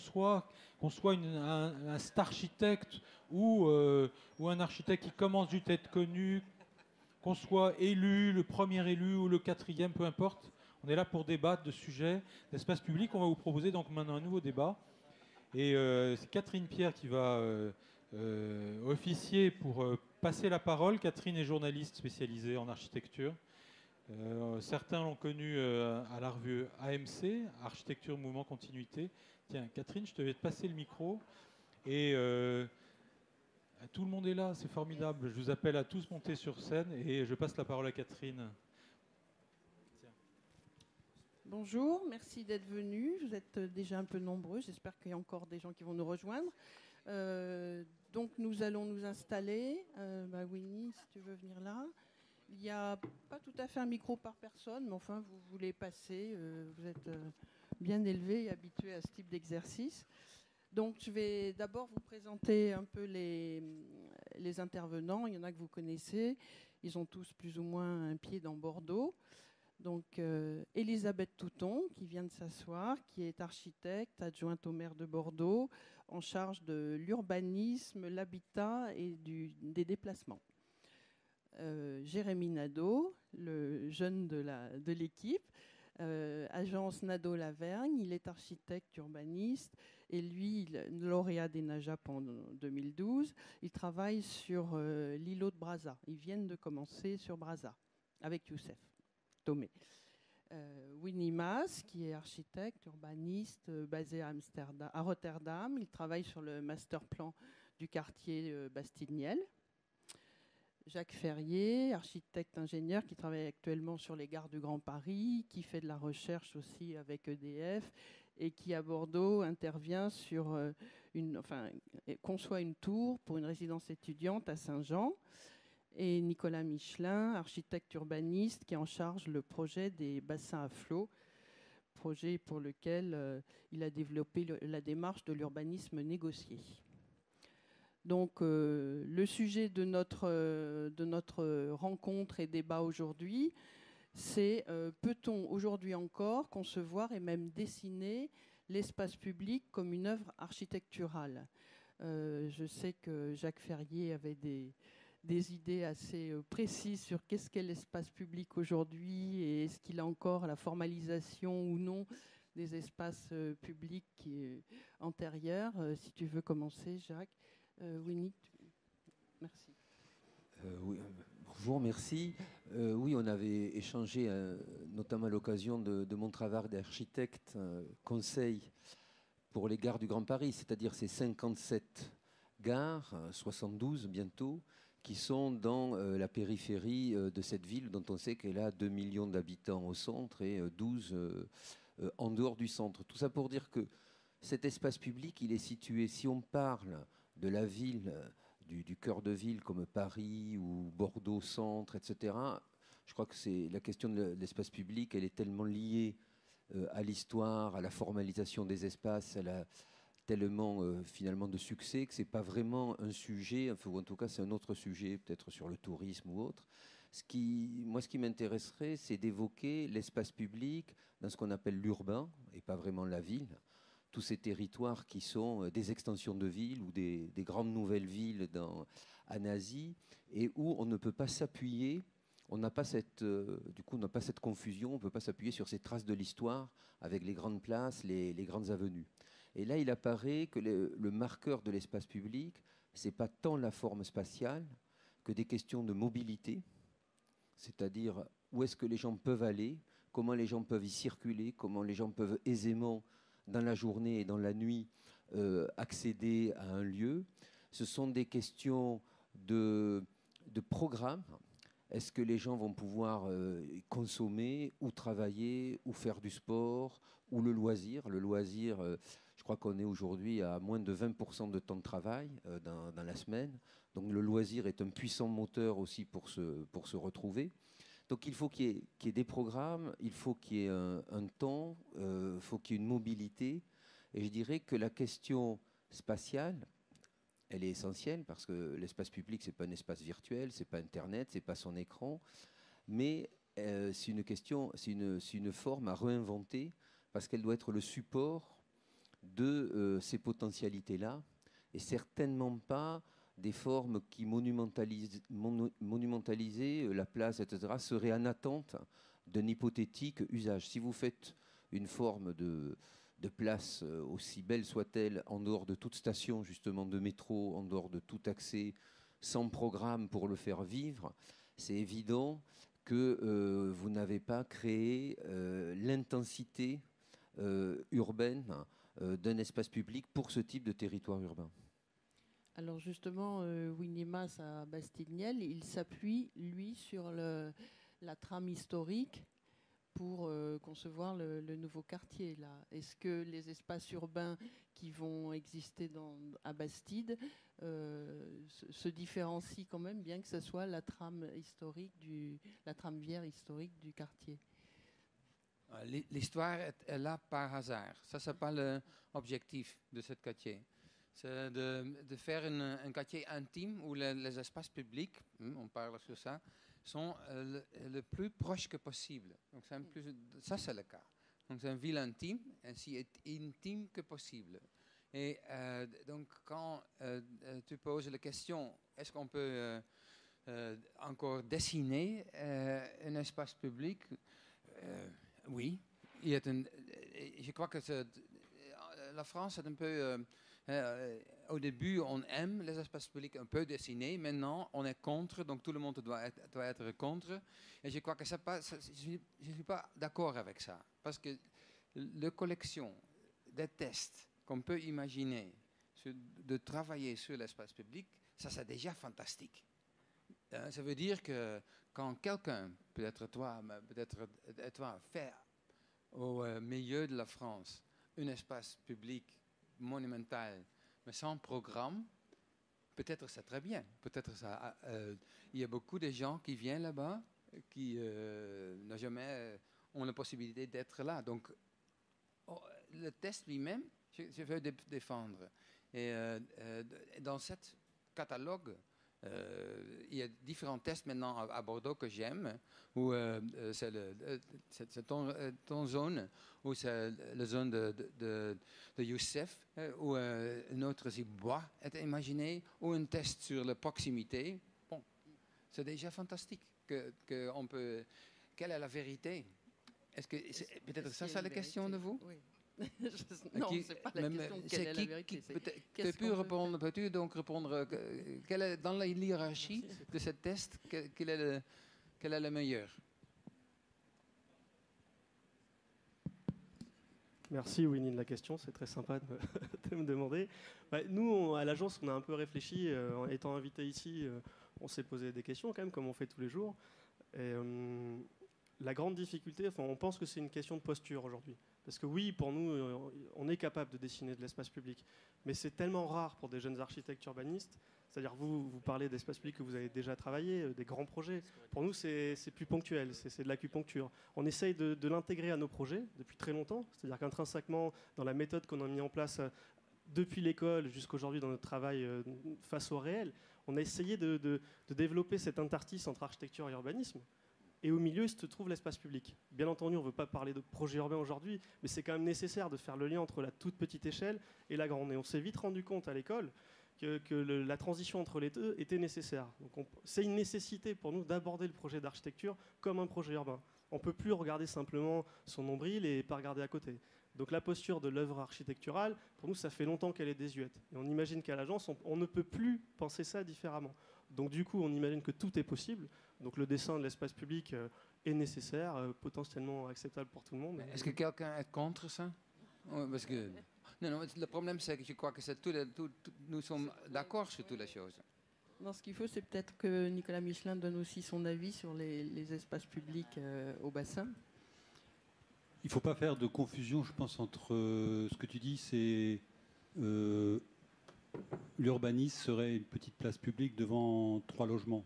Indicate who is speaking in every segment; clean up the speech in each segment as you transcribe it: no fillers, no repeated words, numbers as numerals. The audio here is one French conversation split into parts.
Speaker 1: qu'on soit un architecte ou un architecte qui commence juste à être connu, qu'on soit élu, le premier élu ou le quatrième, peu importe. On est là pour débattre de sujets d'espace public. On va vous proposer donc maintenant un nouveau débat. Et c'est Catherine Pierre qui va officier pour passer la parole. Catherine est journaliste spécialisée en architecture. Certains l'ont connue à la revue AMC, Architecture, Mouvement, Continuité. Tiens, Catherine, je te vais te passer le micro. Et tout le monde est là, c'est formidable. Je vous appelle à tous monter sur scène et je passe la parole à Catherine. Tiens.
Speaker 2: Bonjour, merci d'être venus. Vous êtes déjà un peu nombreux. J'espère qu'il y a encore des gens qui vont nous rejoindre. Donc nous allons nous installer. Winnie, si tu veux venir là. Il n'y a pas tout à fait un micro par personne, mais enfin, vous voulez passer. Vous êtes bien élevés et habitués à ce type d'exercice. Donc je vais d'abord vous présenter un peu les intervenants. Il y en a que vous connaissez. Ils ont tous plus ou moins un pied dans Bordeaux. Donc Elisabeth Touton, qui vient de s'asseoir, qui est architecte, adjointe au maire de Bordeaux, en charge de l'urbanisme, l'habitat et des déplacements. Jérémy Nadeau, le jeune de l'équipe, agence Nadeau-Lavergne, il est architecte urbaniste et lui, lauréat des NAJAP en 2012, il travaille sur l'îlot de Brazza. Ils viennent de commencer sur Brazza avec Youssef Tomé. Winnie Maas, qui est architecte, urbaniste, basé à Rotterdam. Il travaille sur le master plan du quartier Bastide-Niel. Jacques Ferrier, architecte ingénieur qui travaille actuellement sur les gares du Grand Paris, qui fait de la recherche aussi avec EDF et qui à Bordeaux intervient sur conçoit une tour pour une résidence étudiante à Saint-Jean. Et Nicolas Michelin, architecte urbaniste qui est en charge le projet des bassins à flot, projet pour lequel il a développé la démarche de l'urbanisme négocié. Donc le sujet de notre rencontre et débat aujourd'hui, c'est peut-on aujourd'hui encore concevoir et même dessiner l'espace public comme une œuvre architecturale ? Je sais que Jacques Ferrier avait des idées assez précises sur qu'est-ce qu'est l'espace public aujourd'hui et est-ce qu'il a encore la formalisation ou non des espaces publics qui est antérieure. Si tu veux commencer, Jacques. Winnie, merci.
Speaker 3: Oui, bonjour, merci. Oui, on avait échangé, notamment à l'occasion de mon travail d'architecte, conseil pour les gares du Grand Paris, c'est-à-dire ces 57 gares, 72 bientôt, qui sont dans la périphérie de cette ville dont on sait qu'elle a 2 millions d'habitants au centre et 12 en dehors du centre. Tout ça pour dire que cet espace public, il est situé, si on parle de la ville, du cœur de ville comme Paris ou Bordeaux centre, etc., je crois que c'est la question de l'espace public, elle est tellement liée à l'histoire, à la formalisation des espaces, elle a tellement finalement de succès que c'est pas vraiment un sujet, enfin, ou en tout cas c'est un autre sujet, peut-être sur le tourisme ou autre. Ce qui m'intéresserait, c'est d'évoquer l'espace public dans ce qu'on appelle l'urbain, et pas vraiment la ville. Tous ces territoires qui sont des extensions de villes ou des grandes nouvelles villes en Asie, et où on ne peut pas s'appuyer, on n'a pas cette confusion, on ne peut pas s'appuyer sur ces traces de l'histoire avec les grandes places, les grandes avenues. Et là, il apparaît que le marqueur de l'espace public, ce n'est pas tant la forme spatiale que des questions de mobilité, c'est-à-dire où est-ce que les gens peuvent aller, comment les gens peuvent y circuler, comment les gens peuvent aisément, dans la journée et dans la nuit, accéder à un lieu. Ce sont des questions de programme. Est-ce que les gens vont pouvoir consommer ou travailler ou faire du sport ou le loisir ? Le loisir, je crois qu'on est aujourd'hui à moins de 20% de temps de travail dans la semaine. Donc le loisir est un puissant moteur aussi pour se retrouver. Donc il faut qu'il y ait des programmes, il faut qu'il y ait un temps, il faut qu'il y ait une mobilité. Et je dirais que la question spatiale, elle est essentielle parce que l'espace public, ce n'est pas un espace virtuel, ce n'est pas Internet, ce n'est pas son écran. Mais c'est une question, c'est une forme à réinventer parce qu'elle doit être le support de ces potentialités-là, et certainement pas des formes qui monumentalisaient la place, etc., seraient en attente d'un hypothétique usage. Si vous faites une forme de place, aussi belle soit-elle, en dehors de toute station justement de métro, en dehors de tout accès, sans programme pour le faire vivre, c'est évident que vous n'avez pas créé l'intensité urbaine d'un espace public pour ce type de territoire urbain.
Speaker 2: Alors justement, Winnie Maas à Bastide-Niel, il s'appuie, lui, sur la trame historique pour concevoir le nouveau quartier. Est-ce que les espaces urbains qui vont exister à Bastide se différencient quand même, bien que ce soit la trame vière historique du quartier?
Speaker 4: L'histoire est là par hasard. Ça, c'est pas l'objectif de ce quartier. C'est de faire un quartier intime où les espaces publics, on parle sur ça, sont le plus proches que possible. Donc ça, c'est le cas. Donc c'est une ville intime, ainsi intime que possible. Et donc quand tu poses la question, est-ce qu'on peut encore dessiner un espace public? Oui. Je crois que la France est un peu... au début, on aime les espaces publics un peu dessinés. Maintenant, on est contre, donc tout le monde doit être contre. Et je crois que je ne suis pas d'accord avec ça. Parce que la collection des tests qu'on peut imaginer de travailler sur l'espace public, ça c'est déjà fantastique. Ça veut dire que quand quelqu'un, peut-être toi, fait au milieu de la France un espace public monumental, mais sans programme, peut-être c'est très bien. Peut-être ça. Il y a beaucoup de gens qui viennent là-bas qui n'ont jamais ont la possibilité d'être là. Donc, le test lui-même, je veux défendre. Et dans ce catalogue, il y a différents tests maintenant à Bordeaux que j'aime, où c'est ton zone, ou c'est la zone de Youssef, ou un autre bois est imaginé, ou un test sur la proximité. Bon, c'est déjà fantastique. On peut. Quelle est la vérité? Est-ce que peut-être ça, c'est la question de vous?
Speaker 2: Oui. Non, c'est pas la question. Quelle est la vérité?
Speaker 4: Peux-tu donc répondre quelle est, dans la hiérarchie de ce test, quel est le meilleur?
Speaker 5: Merci Winnie de la question, c'est très sympa de me demander. Nous, à l'agence, on a un peu réfléchi, en étant invité ici, on s'est posé des questions quand même, comme on fait tous les jours. Et, la grande difficulté, on pense que c'est une question de posture aujourd'hui. Parce que oui, pour nous, on est capable de dessiner de l'espace public. Mais c'est tellement rare pour des jeunes architectes urbanistes. C'est-à-dire, vous parlez d'espace public que vous avez déjà travaillé, des grands projets. Pour nous, c'est plus ponctuel, c'est de l'acupuncture. On essaye de l'intégrer à nos projets depuis très longtemps. C'est-à-dire qu'intrinsèquement, dans la méthode qu'on a mis en place depuis l'école jusqu'aujourd'hui dans notre travail face au réel, on a essayé de développer cet interstice entre architecture et urbanisme. Et au milieu se trouve l'espace public. Bien entendu, on ne veut pas parler de projet urbain aujourd'hui, mais c'est quand même nécessaire de faire le lien entre la toute petite échelle et la grande. Et on s'est vite rendu compte à l'école que la transition entre les deux était nécessaire. Donc c'est une nécessité pour nous d'aborder le projet d'architecture comme un projet urbain. On ne peut plus regarder simplement son nombril et pas regarder à côté. Donc la posture de l'œuvre architecturale, pour nous, ça fait longtemps qu'elle est désuète. Et on imagine qu'à l'agence, on ne peut plus penser ça différemment. Donc du coup, on imagine que tout est possible. Donc le dessin de l'espace public est nécessaire, potentiellement acceptable pour tout le monde.
Speaker 4: Est-ce que quelqu'un est contre ça? Parce que non, le problème c'est que je crois que nous sommes d'accord sur toutes les choses.
Speaker 2: Non, ce qu'il faut, c'est peut-être que Nicolas Michelin donne aussi son avis sur les espaces publics au bassin.
Speaker 6: Il ne faut pas faire de confusion, je pense, entre ce que tu dis, c'est l'urbanisme serait une petite place publique devant 3 logements.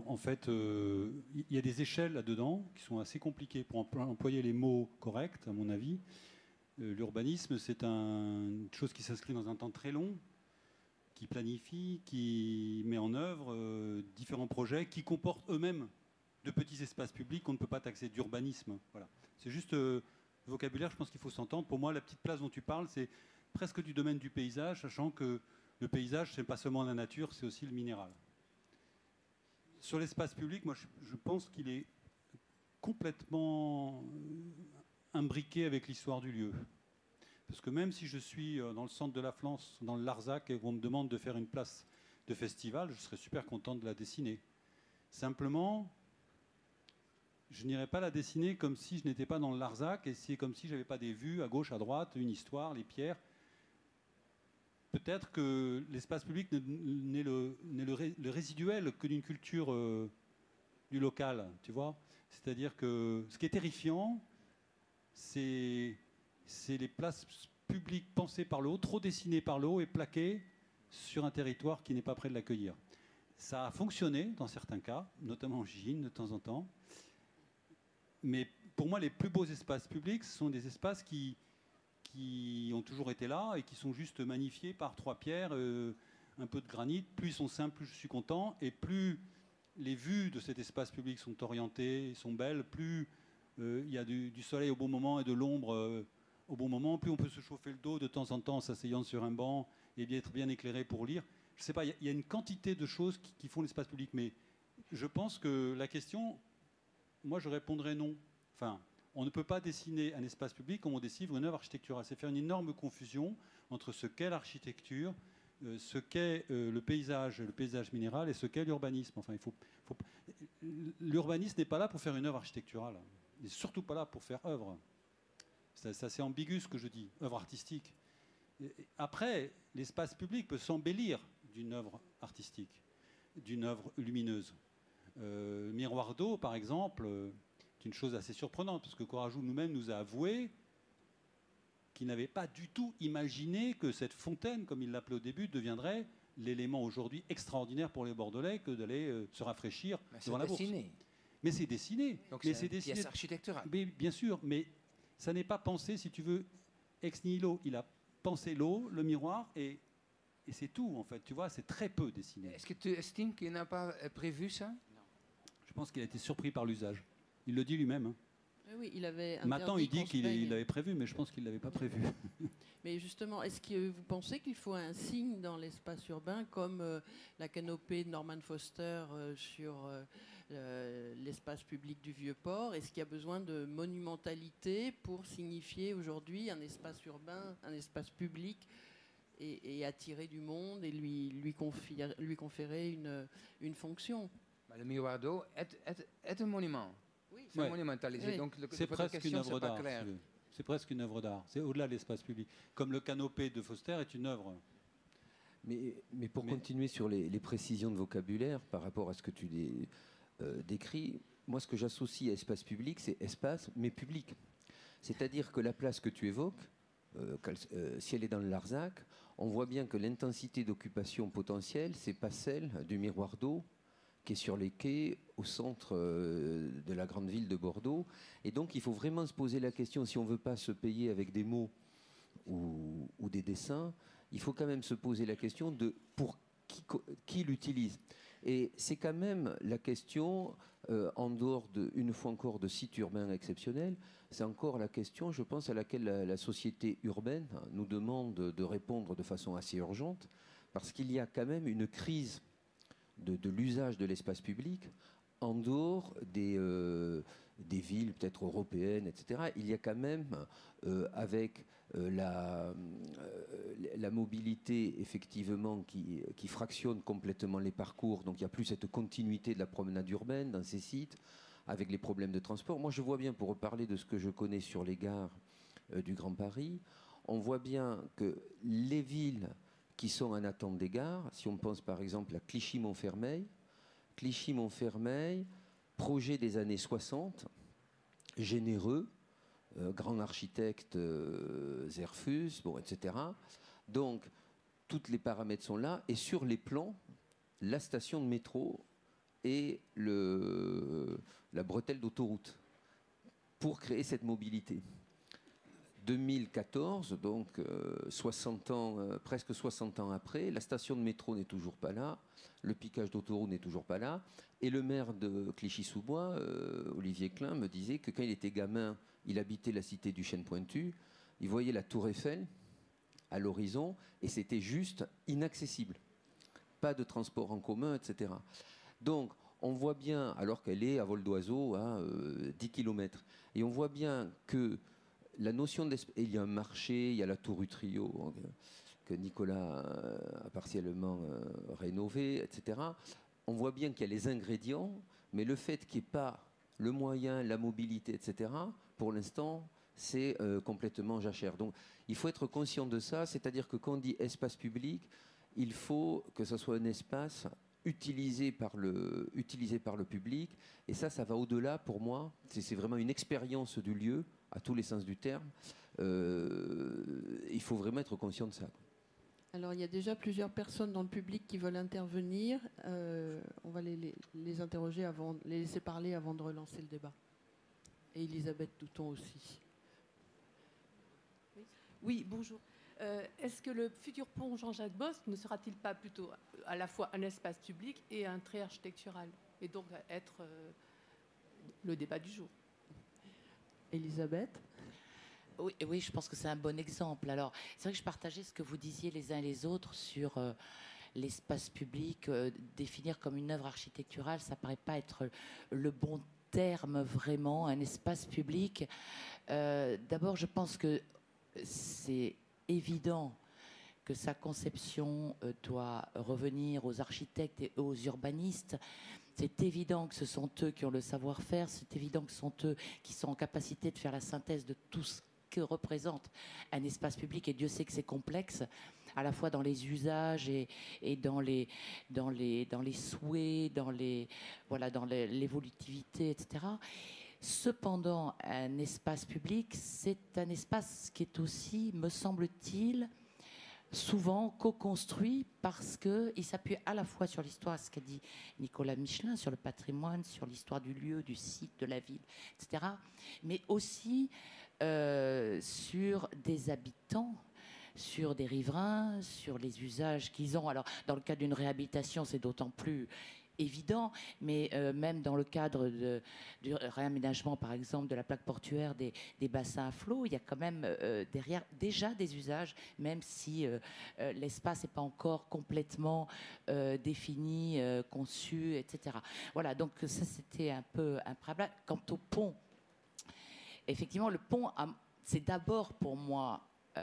Speaker 6: En fait, il y a des échelles là-dedans qui sont assez compliquées pour employer les mots corrects, à mon avis. L'urbanisme, c'est une chose qui s'inscrit dans un temps très long, qui planifie, qui met en œuvre différents projets, qui comportent eux-mêmes de petits espaces publics qu'on ne peut pas taxer d'urbanisme. Voilà. C'est juste vocabulaire, je pense qu'il faut s'entendre. Pour moi, la petite place dont tu parles, c'est presque du domaine du paysage, sachant que le paysage, c'est pas seulement la nature, c'est aussi le minéral. Sur l'espace public, moi, je pense qu'il est complètement imbriqué avec l'histoire du lieu. Parce que même si je suis dans le centre de la France, dans le Larzac, et qu'on me demande de faire une place de festival, je serais super content de la dessiner. Simplement, je n'irais pas la dessiner comme si je n'étais pas dans le Larzac, et c'est comme si je n'avais pas des vues à gauche, à droite, une histoire, les pierres. Peut-être que l'espace public n'est le résiduel que d'une culture du local, tu vois. C'est-à-dire que ce qui est terrifiant, c'est les places publiques pensées par le haut, trop dessinées par le haut et plaquées sur un territoire qui n'est pas prêt de l'accueillir. Ça a fonctionné dans certains cas, notamment en Chine de temps en temps. Mais pour moi, les plus beaux espaces publics, ce sont des espaces qui ont toujours été là et qui sont juste magnifiés par 3 pierres, un peu de granit. Plus ils sont simples, plus je suis content. Et plus les vues de cet espace public sont orientées, sont belles, plus il y a du soleil au bon moment et de l'ombre au bon moment, plus on peut se chauffer le dos de temps en temps en s'asseyant sur un banc et bien être bien éclairé pour lire. Je ne sais pas, il y a une quantité de choses qui font l'espace public, mais je pense que la question, moi je répondrais non. Enfin, on ne peut pas dessiner un espace public comme on dessine une œuvre architecturale. C'est faire une énorme confusion entre ce qu'est l'architecture, ce qu'est le paysage minéral et ce qu'est l'urbanisme. Enfin, l'urbanisme n'est pas là pour faire une œuvre architecturale. Il n'est surtout pas là pour faire œuvre. C'est assez ambigu ce que je dis, œuvre artistique. Après, l'espace public peut s'embellir d'une œuvre artistique, d'une œuvre lumineuse. Miroir d'eau, par exemple, est une chose assez surprenante, parce que Courajou nous-mêmes nous a avoué qu'il n'avait pas du tout imaginé que cette fontaine, comme il l'appelait au début, deviendrait l'élément aujourd'hui extraordinaire pour les Bordelais que d'aller se rafraîchir devant la bourse. Mais c'est dessiné.
Speaker 4: Donc
Speaker 6: c'est
Speaker 4: une pièce architecturale.
Speaker 6: Mais, bien sûr, mais ça n'est pas pensé, si tu veux, ex nihilo. Il a pensé l'eau, le miroir, et c'est tout, en fait. Tu vois, c'est très peu dessiné.
Speaker 4: Est-ce que tu estimes qu'il n'a pas prévu ça? Non.
Speaker 6: Je pense qu'il a été surpris par l'usage. Il le dit lui-même. Hein.
Speaker 2: Oui, il avait
Speaker 6: maintenant, il dit qu'il l'avait prévu, mais je pense qu'il ne l'avait pas prévu.
Speaker 2: Mais justement, est-ce que vous pensez qu'il faut un signe dans l'espace urbain, comme la canopée de Norman Foster sur l'espace public du Vieux-Port? Est-ce qu'il y a besoin de monumentalité pour signifier aujourd'hui un espace urbain, un espace public, et attirer du monde et lui conférer une fonction?
Speaker 4: Le miroir d'eau est un monument.
Speaker 2: Oui,
Speaker 4: c'est monumentalisé.
Speaker 2: Oui.
Speaker 4: Donc,
Speaker 6: c'est presque une œuvre d'art. C'est presque une œuvre d'art. C'est au-delà de l'espace public. Comme le canopée de Foster est une œuvre.
Speaker 3: Mais pour continuer sur les précisions de vocabulaire par rapport à ce que tu décris, moi ce que j'associe à espace public, c'est espace mais public. C'est-à-dire que la place que tu évoques, si elle est dans le Larzac, on voit bien que l'intensité d'occupation potentielle, c'est pas celle du miroir d'eau qui est sur les quais au centre de la grande ville de Bordeaux. Et donc il faut vraiment se poser la question, si on ne veut pas se payer avec des mots ou des dessins, il faut quand même se poser la question de pour qui l'utilise. Et c'est quand même la question, en dehors une fois encore de sites urbains exceptionnels, c'est encore la question, je pense, à laquelle la société urbaine nous demande de répondre de façon assez urgente, parce qu'il y a quand même une crise de l'usage de l'espace public en dehors des villes peut-être européennes, etc. Il y a quand même, avec la mobilité effectivement qui fractionne complètement les parcours, donc il n'y a plus cette continuité de la promenade urbaine dans ces sites, avec les problèmes de transport. Moi je vois bien, pour reparler de ce que je connais sur les gares du Grand Paris, on voit bien que les villes qui sont en attente des gares, si on pense par exemple à Clichy-Montfermeil, projet des années 60, généreux, grand architecte Zerfus, etc. Donc, tous les paramètres sont là. Et sur les plans, la station de métro et la bretelle d'autoroute pour créer cette mobilité. 2014, donc 60 ans, presque 60 ans après, la station de métro n'est toujours pas là, le piquage d'autoroute n'est toujours pas là, et le maire de Clichy-sous-Bois, Olivier Klein, me disait que quand il était gamin, il habitait la cité du Chêne-Pointu, il voyait la tour Eiffel à l'horizon, et c'était juste inaccessible. Pas de transport en commun, etc. Donc, on voit bien, alors qu'elle est à vol d'oiseau à 10 km, et on voit bien que la notion d'espace, il y a un marché, il y a la tour Utrio que Nicolas a partiellement rénové, etc. On voit bien qu'il y a les ingrédients, mais le fait qu'il n'y ait pas le moyen, la mobilité, etc., pour l'instant, c'est complètement jachère. Donc, il faut être conscient de ça, c'est-à-dire que quand on dit espace public, il faut que ce soit un espace utilisé par le public, et ça va au-delà pour moi, c'est vraiment une expérience du lieu, à tous les sens du terme. Il faut vraiment être conscient de ça.
Speaker 2: Alors, il y a déjà plusieurs personnes dans le public qui veulent intervenir. On va les interroger avant, les laisser parler avant de relancer le débat. Et Elisabeth Douton aussi.
Speaker 7: Oui, bonjour. Est-ce que le futur pont Jean-Jacques Bosse ne sera-t-il pas plutôt à la fois un espace public et un trait architectural, et donc être le débat du jour?
Speaker 2: Elisabeth?
Speaker 8: Oui, oui, je pense que c'est un bon exemple. Alors, c'est vrai que je partageais ce que vous disiez les uns et les autres sur l'espace public. Définir comme une œuvre architecturale, ça ne paraît pas être le bon terme vraiment, un espace public. D'abord, je pense que c'est évident que sa conception doit revenir aux architectes et aux urbanistes. C'est évident que ce sont eux qui ont le savoir-faire, c'est évident que ce sont eux qui sont en capacité de faire la synthèse de tout ce que représente un espace public, et Dieu sait que c'est complexe, à la fois dans les usages et dans les souhaits, dans l'évolutivité, etc. Cependant, un espace public, c'est un espace qui est aussi, me semble-t-il, souvent co-construit parce qu'il s'appuie à la fois sur l'histoire, ce qu'a dit Nicolas Michelin, sur le patrimoine, sur l'histoire du lieu, du site, de la ville, etc., mais aussi sur des habitants, sur des riverains, sur les usages qu'ils ont. Alors, dans le cas d'une réhabilitation, c'est d'autant plus évident, mais même dans le cadre du réaménagement, par exemple, de la plaque portuaire des bassins à flot, il y a quand même derrière déjà des usages, même si l'espace n'est pas encore complètement défini, conçu, etc. Voilà, donc ça c'était un peu un préalable. Quant au pont, effectivement, le pont, c'est d'abord pour moi, je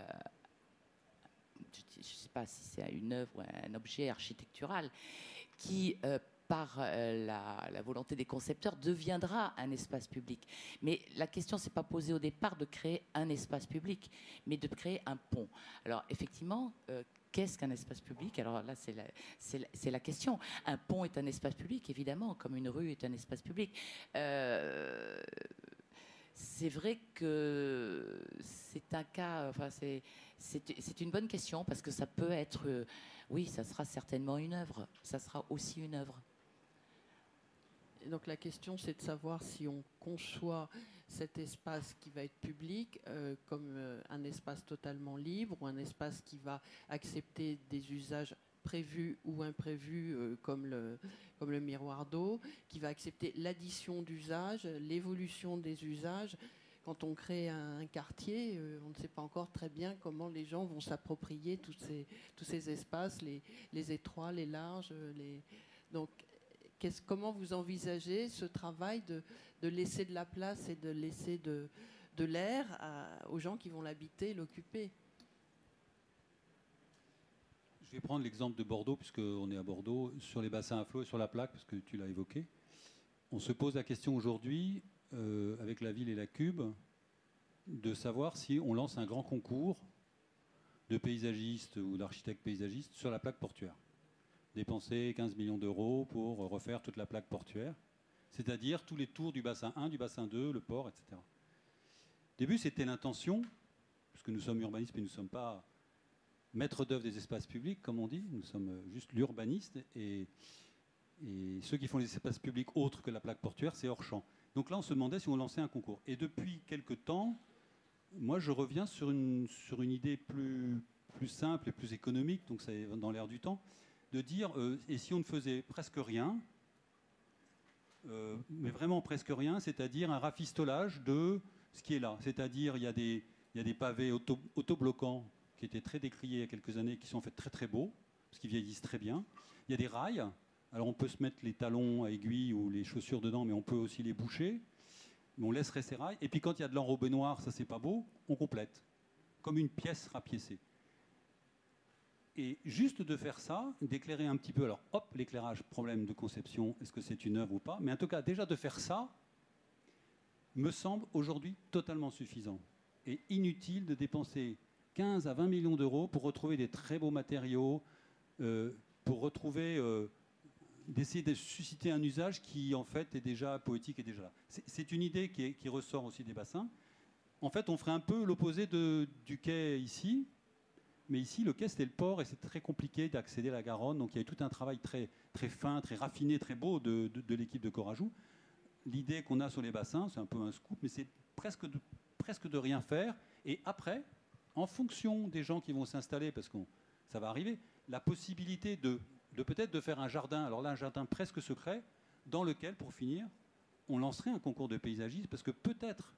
Speaker 8: ne sais pas si c'est une œuvre ou un objet architectural, qui par la volonté des concepteurs, deviendra un espace public. Mais la question ne s'est pas posée au départ de créer un espace public, mais de créer un pont. Alors, effectivement, qu'est-ce qu'un espace public? Alors là, c'est la question. Un pont est un espace public, évidemment, comme une rue est un espace public. C'est vrai que c'est un cas... Enfin, c'est une bonne question, parce que ça peut être... oui, ça sera certainement une œuvre. Ça sera aussi une œuvre.
Speaker 2: Donc la question, c'est de savoir si on conçoit cet espace qui va être public comme un espace totalement libre, ou un espace qui va accepter des usages prévus ou imprévus comme le miroir d'eau, qui va accepter l'addition d'usages, l'évolution des usages. Quand on crée un quartier, on ne sait pas encore très bien comment les gens vont s'approprier tous ces espaces, les étroits, les larges. Donc, comment vous envisagez ce travail de laisser de la place et de laisser de l'air aux gens qui vont l'habiter, l'occuper?
Speaker 6: Je vais prendre l'exemple de Bordeaux, puisqu'on est à Bordeaux, sur les bassins à flot et sur la plaque, parce que tu l'as évoqué. On se pose la question aujourd'hui, avec la ville et la Cube, de savoir si on lance un grand concours de paysagistes ou d'architectes paysagistes sur la plaque portuaire. Dépenser 15 millions d'euros pour refaire toute la plaque portuaire, c'est-à-dire tous les tours du bassin 1, du bassin 2, le port, etc. Au début, c'était l'intention, puisque nous sommes urbanistes, mais nous ne sommes pas maîtres d'œuvre des espaces publics, comme on dit, nous sommes juste l'urbaniste, et ceux qui font les espaces publics autres que la plaque portuaire, c'est hors champ. Donc là, on se demandait si on lançait un concours. Et depuis quelque temps, moi, je reviens sur une idée plus simple et plus économique, donc c'est dans l'air du temps, de dire, et si on ne faisait presque rien, mais vraiment presque rien, c'est-à-dire un rafistolage de ce qui est là. C'est-à-dire, il y a des pavés autobloquants qui étaient très décriés il y a quelques années, qui sont en fait très très beaux, parce qu'ils vieillissent très bien. Il y a des rails. Alors on peut se mettre les talons à aiguilles ou les chaussures dedans, mais on peut aussi les boucher. Mais on laisserait ces rails. Et puis quand il y a de l'enrobé noir, ça c'est pas beau, on complète. Comme une pièce rapiécée. Et juste de faire ça, d'éclairer un petit peu, alors hop, l'éclairage, problème de conception, est-ce que c'est une œuvre ou pas, mais en tout cas, déjà de faire ça, me semble aujourd'hui totalement suffisant. Et inutile de dépenser 15 à 20 millions d'euros pour retrouver des très beaux matériaux, pour retrouver, d'essayer de susciter un usage qui en fait est déjà poétique et déjà là. C'est une idée qui ressort aussi des bassins. En fait, on ferait un peu l'opposé du quai ici. Mais ici, le quai, c'était le port et c'est très compliqué d'accéder à la Garonne. Donc il y a eu tout un travail très, très fin, très raffiné, très beau de l'équipe de Corajou. L'idée qu'on a sur les bassins, c'est un peu un scoop, mais c'est presque de rien faire. Et après, en fonction des gens qui vont s'installer, parce que ça va arriver, la possibilité de peut-être de faire un jardin, alors là, un jardin presque secret, dans lequel, pour finir, on lancerait un concours de paysagisme, parce que peut-être,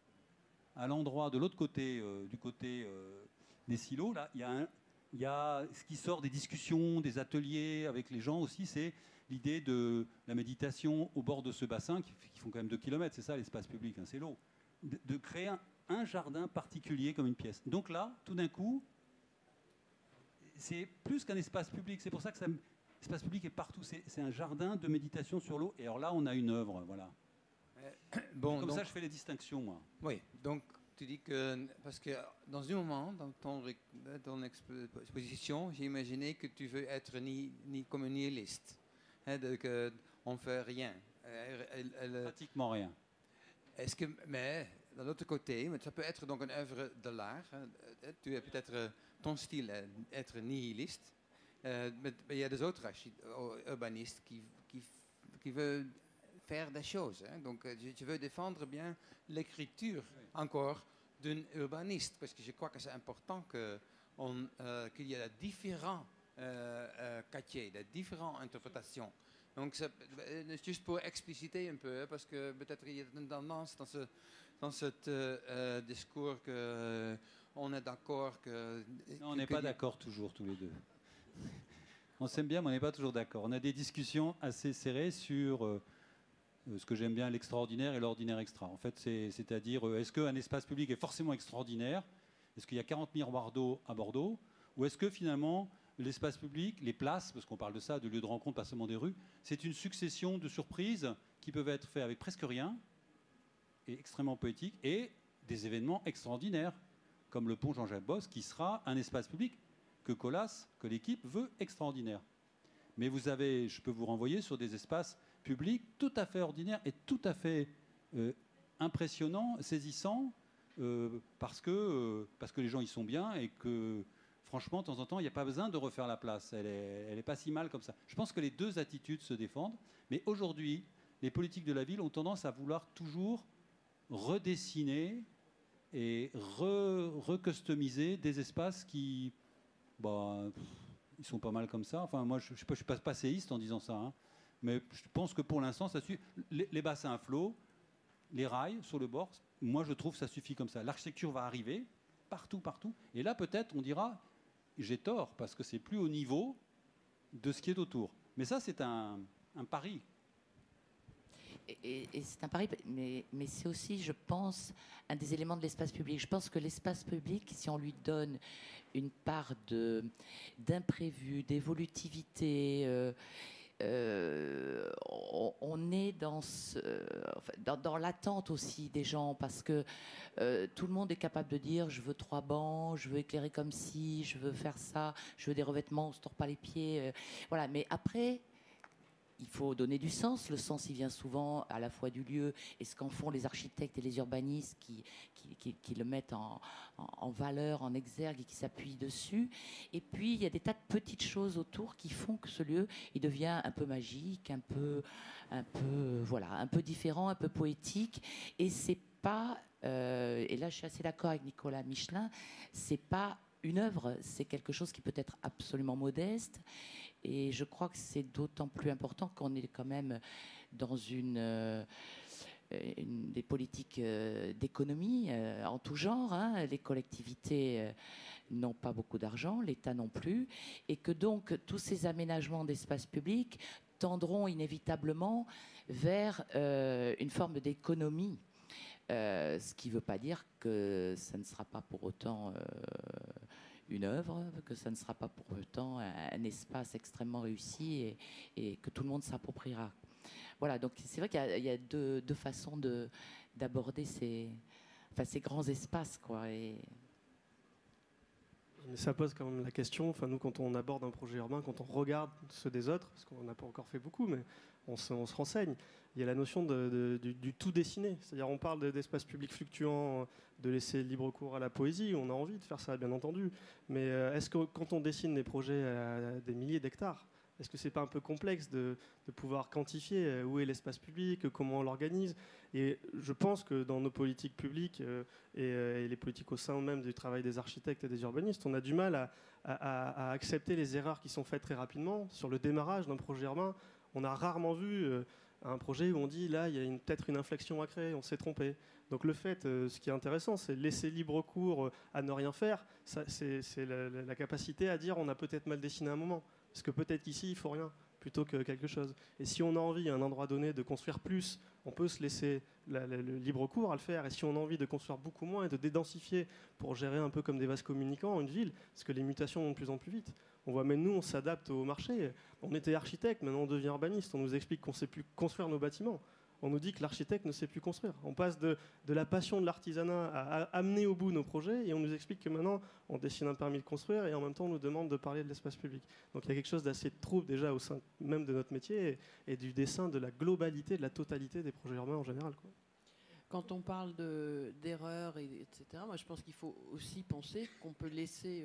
Speaker 6: à l'endroit de l'autre côté, du côté des silos, là, il y a ce qui sort des discussions, des ateliers avec les gens aussi, c'est l'idée de la méditation au bord de ce bassin, qui font quand même 2 km, c'est ça l'espace public, hein, c'est l'eau, de créer un jardin particulier comme une pièce. Donc là, tout d'un coup, c'est plus qu'un espace public, c'est pour ça que l'espace public est partout, c'est un jardin de méditation sur l'eau, et alors là, on a une œuvre, voilà.
Speaker 4: Bon,
Speaker 6: comme
Speaker 4: donc,
Speaker 6: ça, je fais les distinctions, moi.
Speaker 4: Oui, donc tu dis que, parce que dans un moment, dans ton exposition, j'ai imaginé que tu veux être ni comme un nihiliste, hein, qu'on ne fait rien.
Speaker 6: Pratiquement rien.
Speaker 4: Est-ce que, mais d'un autre côté, ça peut être donc une œuvre de l'art. Hein, tu es peut-être ton style être nihiliste, mais il y a des autres urbanistes qui veulent faire des choses. Hein. Donc, je veux défendre bien l'écriture encore d'un urbaniste, parce que je crois que c'est important qu'il y ait différents quartiers, des différentes interprétations. Donc, c'est juste pour expliciter un peu, parce que peut-être il y a une tendance dans ce discours qu'on est d'accord que...
Speaker 6: Non, on n'est pas d'accord toujours, tous les deux. On s'aime bien, mais on n'est pas toujours d'accord. On a des discussions assez serrées sur... ce que j'aime bien, l'extraordinaire et l'ordinaire extra. En fait, c'est-à-dire, est-ce qu'un espace public est forcément extraordinaire? Est-ce qu'il y a 40 miroirs d'eau à Bordeaux? Ou est-ce que finalement, l'espace public, les places, parce qu'on parle de ça, de lieux de rencontre, pas seulement des rues, c'est une succession de surprises qui peuvent être faites avec presque rien, et extrêmement poétiques, et des événements extraordinaires, comme le pont Jean-Jacques Bosse, qui sera un espace public que Colas, que l'équipe veut extraordinaire. Mais je peux vous renvoyer sur des espaces public tout à fait ordinaire et tout à fait impressionnant, saisissant, parce que les gens y sont bien et que, franchement, de temps en temps, il n'y a pas besoin de refaire la place. Elle est pas si mal comme ça. Je pense que les deux attitudes se défendent, mais aujourd'hui, les politiques de la ville ont tendance à vouloir toujours redessiner et recustomiser des espaces qui, ils sont pas mal comme ça. Enfin, moi, je ne suis pas passéiste en disant ça, hein. Mais je pense que pour l'instant, ça suffit. Les bassins à flot, les rails sur le bord, moi je trouve que ça suffit comme ça. L'architecture va arriver partout. Et là, peut-être, on dira, j'ai tort, parce que c'est plus au niveau de ce qui est autour. Mais ça, c'est un pari.
Speaker 8: Et c'est un pari, mais c'est aussi, je pense, un des éléments de l'espace public. Je pense que l'espace public, si on lui donne une part d'imprévu, d'évolutivité, on est dans l'attente aussi des gens, parce que tout le monde est capable de dire je veux 3 bancs, je veux éclairer comme ci, je veux faire ça, je veux des revêtements, on ne se tord pas les pieds, voilà. Mais après, il faut donner du sens. Le sens, il vient souvent à la fois du lieu et ce qu'en font les architectes et les urbanistes qui le mettent en valeur, en exergue et qui s'appuient dessus. Et puis, il y a des tas de petites choses autour qui font que ce lieu, il devient un peu magique, un peu différent, un peu poétique. Et c'est pas, et là je suis assez d'accord avec Nicolas Michelin, c'est pas une œuvre, c'est quelque chose qui peut être absolument modeste. Et je crois que c'est d'autant plus important qu'on est quand même dans des politiques d'économie en tout genre. Hein. Les collectivités n'ont pas beaucoup d'argent, l'État non plus, et que donc tous ces aménagements d'espace public tendront inévitablement vers une forme d'économie. Ce qui ne veut pas dire que ça ne sera pas pour autant une œuvre, que ça ne sera pas pour autant un espace extrêmement réussi et que tout le monde s'appropriera. Voilà, donc c'est vrai qu'il y a deux façons d'aborder ces grands espaces, quoi.
Speaker 5: Mais ça pose quand même la question, enfin nous quand on aborde un projet urbain, quand on regarde ceux des autres, parce qu'on n'a pas encore fait beaucoup, mais on se renseigne, il y a la notion du tout dessiné. C'est-à-dire on parle d'espaces publics fluctuants, de laisser libre cours à la poésie, on a envie de faire ça bien entendu, mais est-ce que quand on dessine des projets à des milliers d'hectares, est-ce que c'est pas un peu complexe de pouvoir quantifier où est l'espace public, comment on l'organise? Et je pense que dans nos politiques publiques et les politiques au sein même du travail des architectes et des urbanistes, on a du mal à accepter les erreurs qui sont faites très rapidement. Sur le démarrage d'un projet urbain, on a rarement vu un projet où on dit là, il y a peut-être une inflexion à créer, on s'est trompé. Donc le fait, ce qui est intéressant, c'est laisser libre cours à ne rien faire. C'est la capacité à dire on a peut-être mal dessiné un moment. Parce que peut-être qu'ici, il ne faut rien plutôt que quelque chose. Et si on a envie, à un endroit donné, de construire plus, on peut se laisser le libre cours à le faire. Et si on a envie de construire beaucoup moins et de dédensifier pour gérer un peu comme des vases communicants une ville, parce que les mutations vont de plus en plus vite. On voit même nous, on s'adapte au marché. On était architecte, maintenant on devient urbaniste. On nous explique qu'on ne sait plus construire nos bâtiments. On nous dit que l'architecte ne sait plus construire. On passe de la passion de l'artisanat à amener au bout nos projets et on nous explique que maintenant on dessine un permis de construire et en même temps on nous demande de parler de l'espace public. Donc il y a quelque chose d'assez trouble déjà au sein même de notre métier et du dessin de la globalité, de la totalité des projets urbains en général, quoi.
Speaker 2: Quand on parle d'erreurs, etc., moi je pense qu'il faut aussi penser qu'on peut laisser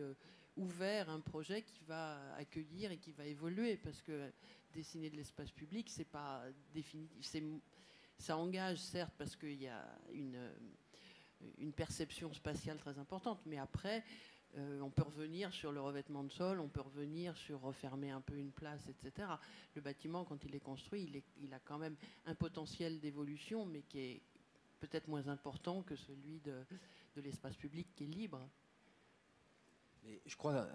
Speaker 2: ouvert un projet qui va accueillir et qui va évoluer, parce que dessiner de l'espace public, c'est pas définitif. Ça engage, certes, parce qu'il y a une perception spatiale très importante, mais après, on peut revenir sur le revêtement de sol, on peut revenir sur refermer un peu une place, etc. Le bâtiment, quand il est construit, il a quand même un potentiel d'évolution, mais qui est peut-être moins important que celui de l'espace public qui est libre.
Speaker 3: Mais je crois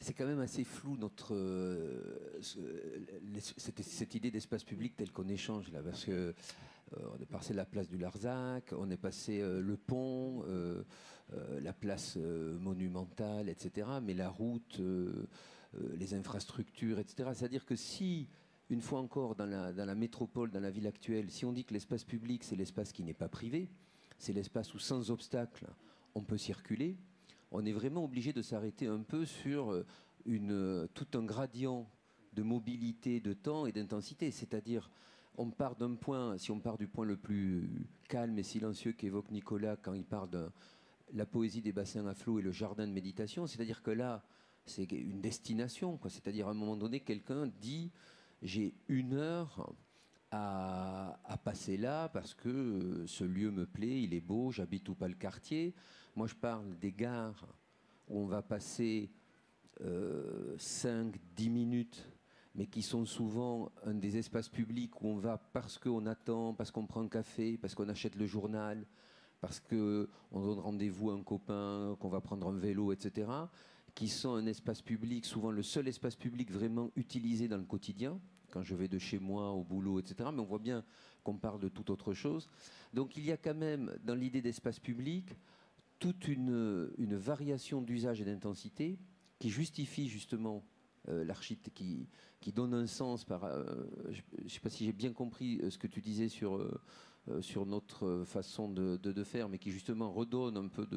Speaker 3: c'est quand même assez flou cette idée d'espace public tel qu'on échange là, parce que on est passé la place du Larzac, on est passé le pont, la place monumentale, etc. Mais la route, les infrastructures, etc. C'est-à-dire que si, une fois encore, dans la métropole, dans la ville actuelle, si on dit que l'espace public, c'est l'espace qui n'est pas privé, c'est l'espace où, sans obstacle, on peut circuler, on est vraiment obligé de s'arrêter un peu sur tout un gradient de mobilité, de temps et d'intensité. C'est-à-dire, on part d'un point, si on part du point le plus calme et silencieux qu'évoque Nicolas quand il parle de la poésie des bassins à flot et le jardin de méditation, c'est-à-dire que là, c'est une destination, quoi. C'est-à-dire, à un moment donné, quelqu'un dit « j'ai 1 heure à passer là parce que ce lieu me plaît, il est beau, j'habite ou pas le quartier ». Moi, je parle des gares où on va passer 5-10 minutes, mais qui sont souvent un des espaces publics où on va parce qu'on attend, parce qu'on prend un café, parce qu'on achète le journal, parce qu'on donne rendez-vous à un copain, qu'on va prendre un vélo, etc., qui sont un espace public, souvent le seul espace public vraiment utilisé dans le quotidien, quand je vais de chez moi au boulot, etc. Mais on voit bien qu'on parle de toute autre chose. Donc il y a quand même, dans l'idée d'espace public, toute une variation d'usage et d'intensité qui justifie justement l'architecte, qui donne un sens par... je ne sais pas si j'ai bien compris ce que tu disais sur notre façon de faire, mais qui justement redonne un peu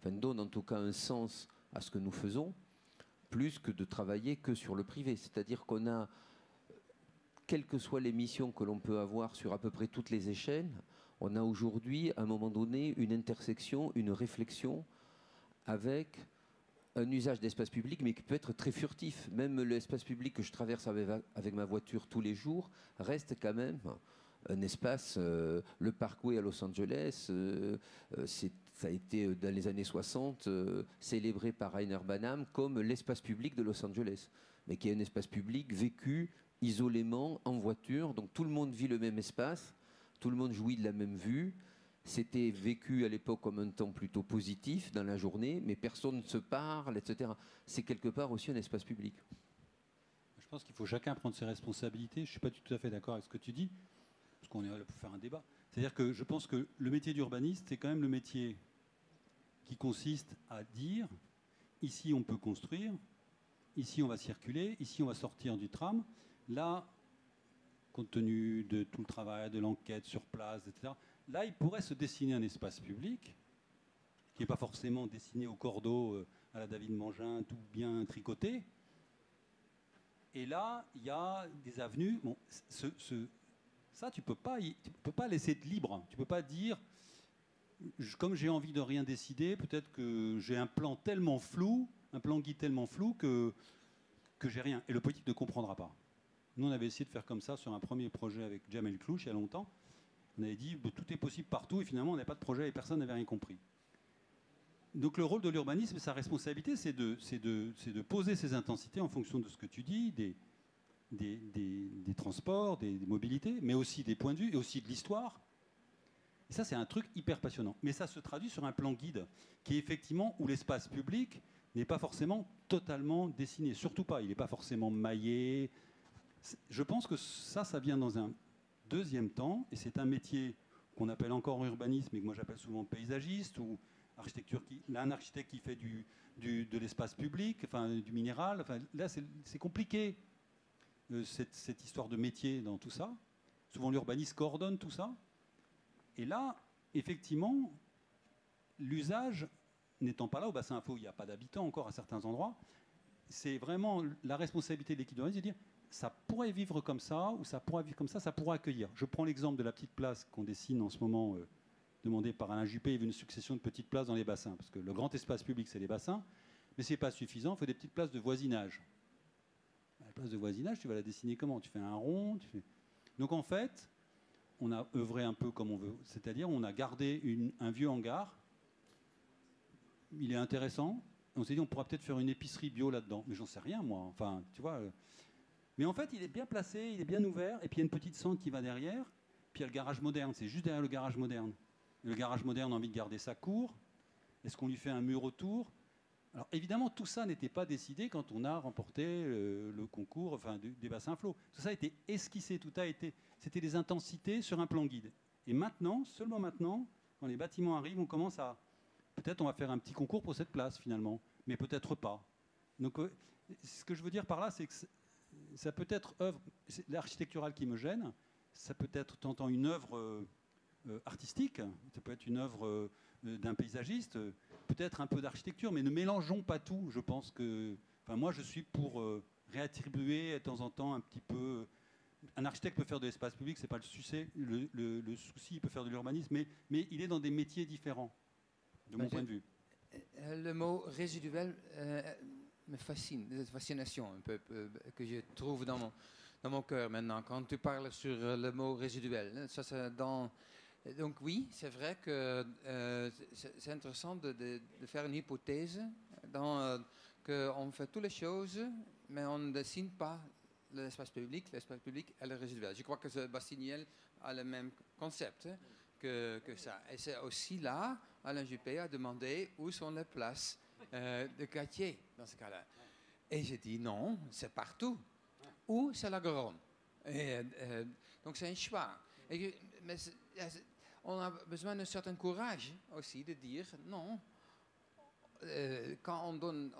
Speaker 3: donne en tout cas un sens à ce que nous faisons, plus que de travailler que sur le privé. C'est-à-dire qu'on a, quelles que soient les missions que l'on peut avoir sur à peu près toutes les échelles, on a aujourd'hui, à un moment donné, une intersection, une réflexion avec un usage d'espace public, mais qui peut être très furtif. Même l'espace public que je traverse avec ma voiture tous les jours reste quand même un espace. Le Parkway à Los Angeles, ça a été dans les années 60 célébré par Rainer Banham comme l'espace public de Los Angeles, mais qui est un espace public vécu isolément en voiture. Donc tout le monde vit le même espace, tout le monde jouit de la même vue. C'était vécu à l'époque comme un temps plutôt positif dans la journée, mais personne ne se parle, etc. C'est quelque part aussi un espace public.
Speaker 6: Je pense qu'il faut chacun prendre ses responsabilités. Je ne suis pas tout à fait d'accord avec ce que tu dis, parce qu'on est là pour faire un débat. C'est-à-dire que je pense que le métier d'urbaniste, c'est quand même le métier qui consiste à dire, ici on peut construire, ici on va circuler, ici on va sortir du tram. Là, compte tenu de tout le travail, de l'enquête sur place, etc., là, il pourrait se dessiner un espace public qui n'est pas forcément dessiné au cordeau à la David Mangin, tout bien tricoté. Et là, il y a des avenues. Bon, ça, tu ne peux pas laisser de libre. Tu ne peux pas dire, comme j'ai envie de rien décider, peut-être que j'ai un plan tellement flou, un plan guide tellement flou que j'ai rien. Et le politique ne comprendra pas. Nous, on avait essayé de faire comme ça sur un premier projet avec Jamel Clouch il y a longtemps. On avait dit tout est possible partout et finalement on n'avait pas de projet et personne n'avait rien compris. Donc le rôle de l'urbanisme, sa responsabilité, c'est de poser ses intensités en fonction de ce que tu dis, des transports, des mobilités, mais aussi des points de vue et aussi de l'histoire. Et ça, c'est un truc hyper passionnant. Mais ça se traduit sur un plan guide qui est effectivement où l'espace public n'est pas forcément totalement dessiné. Surtout pas, il n'est pas forcément maillé. Je pense que ça vient dans un deuxième temps, et c'est un métier qu'on appelle encore urbanisme, et que moi j'appelle souvent paysagiste, ou architecture un architecte qui fait de l'espace public, enfin du minéral. Enfin, là, c'est compliqué, cette histoire de métier dans tout ça. Souvent, l'urbaniste coordonne tout ça. Et là, effectivement, l'usage n'étant pas là, au bassin info, il n'y a pas d'habitants encore à certains endroits. C'est vraiment la responsabilité de l'équipe d'urbanisme de dire ça pourrait vivre comme ça, ou ça pourrait vivre comme ça pourrait accueillir. Je prends l'exemple de la petite place qu'on dessine en ce moment, demandée par Alain Juppé. Il veut une succession de petites places dans les bassins, parce que le grand espace public, c'est les bassins, mais ce n'est pas suffisant, il faut des petites places de voisinage. La place de voisinage, tu vas la dessiner comment? Tu fais un rond, Donc en fait, on a œuvré un peu comme on veut, c'est-à-dire on a gardé un vieux hangar, il est intéressant, on s'est dit on pourra peut-être faire une épicerie bio là-dedans, mais j'en sais rien moi, enfin, tu vois... Mais en fait, il est bien placé, il est bien ouvert, et puis il y a une petite sente qui va derrière, puis il y a le garage moderne, c'est juste derrière le garage moderne. Et le garage moderne a envie de garder sa cour. Est-ce qu'on lui fait un mur autour? Alors évidemment, tout ça n'était pas décidé quand on a remporté le concours des bassins flots. Tout ça a été esquissé, c'était des intensités sur un plan guide. Et maintenant, seulement maintenant, quand les bâtiments arrivent, on commence à... Peut-être on va faire un petit concours pour cette place finalement, mais peut-être pas. Donc ce que je veux dire par là, c'est que ça peut être l'architectural qui me gêne, ça peut être tentant une œuvre artistique, ça peut être une œuvre d'un paysagiste, peut-être un peu d'architecture, mais ne mélangeons pas tout. Je pense que, moi, je suis pour réattribuer de temps en temps un petit peu. Un architecte peut faire de l'espace public, c'est pas le souci. Le souci, il peut faire de l'urbanisme, mais il est dans des métiers différents, de mon point de vue.
Speaker 4: Le mot résiduel me fascine, cette fascination un peu que je trouve dans mon cœur maintenant, quand tu parles sur le mot résiduel. Donc oui, c'est vrai que c'est intéressant de faire une hypothèse qu'on fait toutes les choses, mais on ne dessine pas l'espace public est le résiduel. Je crois que Bastiniel a le même concept que ça. Et c'est aussi là, Alain Juppé a demandé où sont les places de quartier dans ce cas-là. Et j'ai dit non, c'est partout. Ou c'est la Garonne. Donc c'est un choix. Mais on a besoin d'un certain courage aussi de dire non. Quand on donne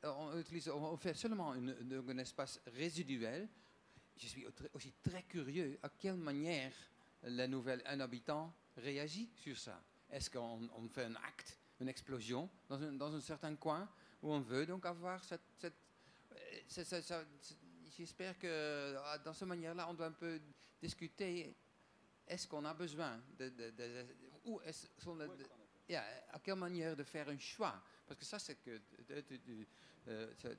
Speaker 4: on fait seulement un espace résiduel, je suis aussi très curieux à quelle manière un habitant réagit sur ça. Est-ce qu'on fait un acte, une explosion dans un certain coin où on veut donc avoir j'espère que dans cette manière-là, on doit un peu discuter. Est-ce qu'on a besoin à quelle manière de faire un choix? Parce que ça, c'est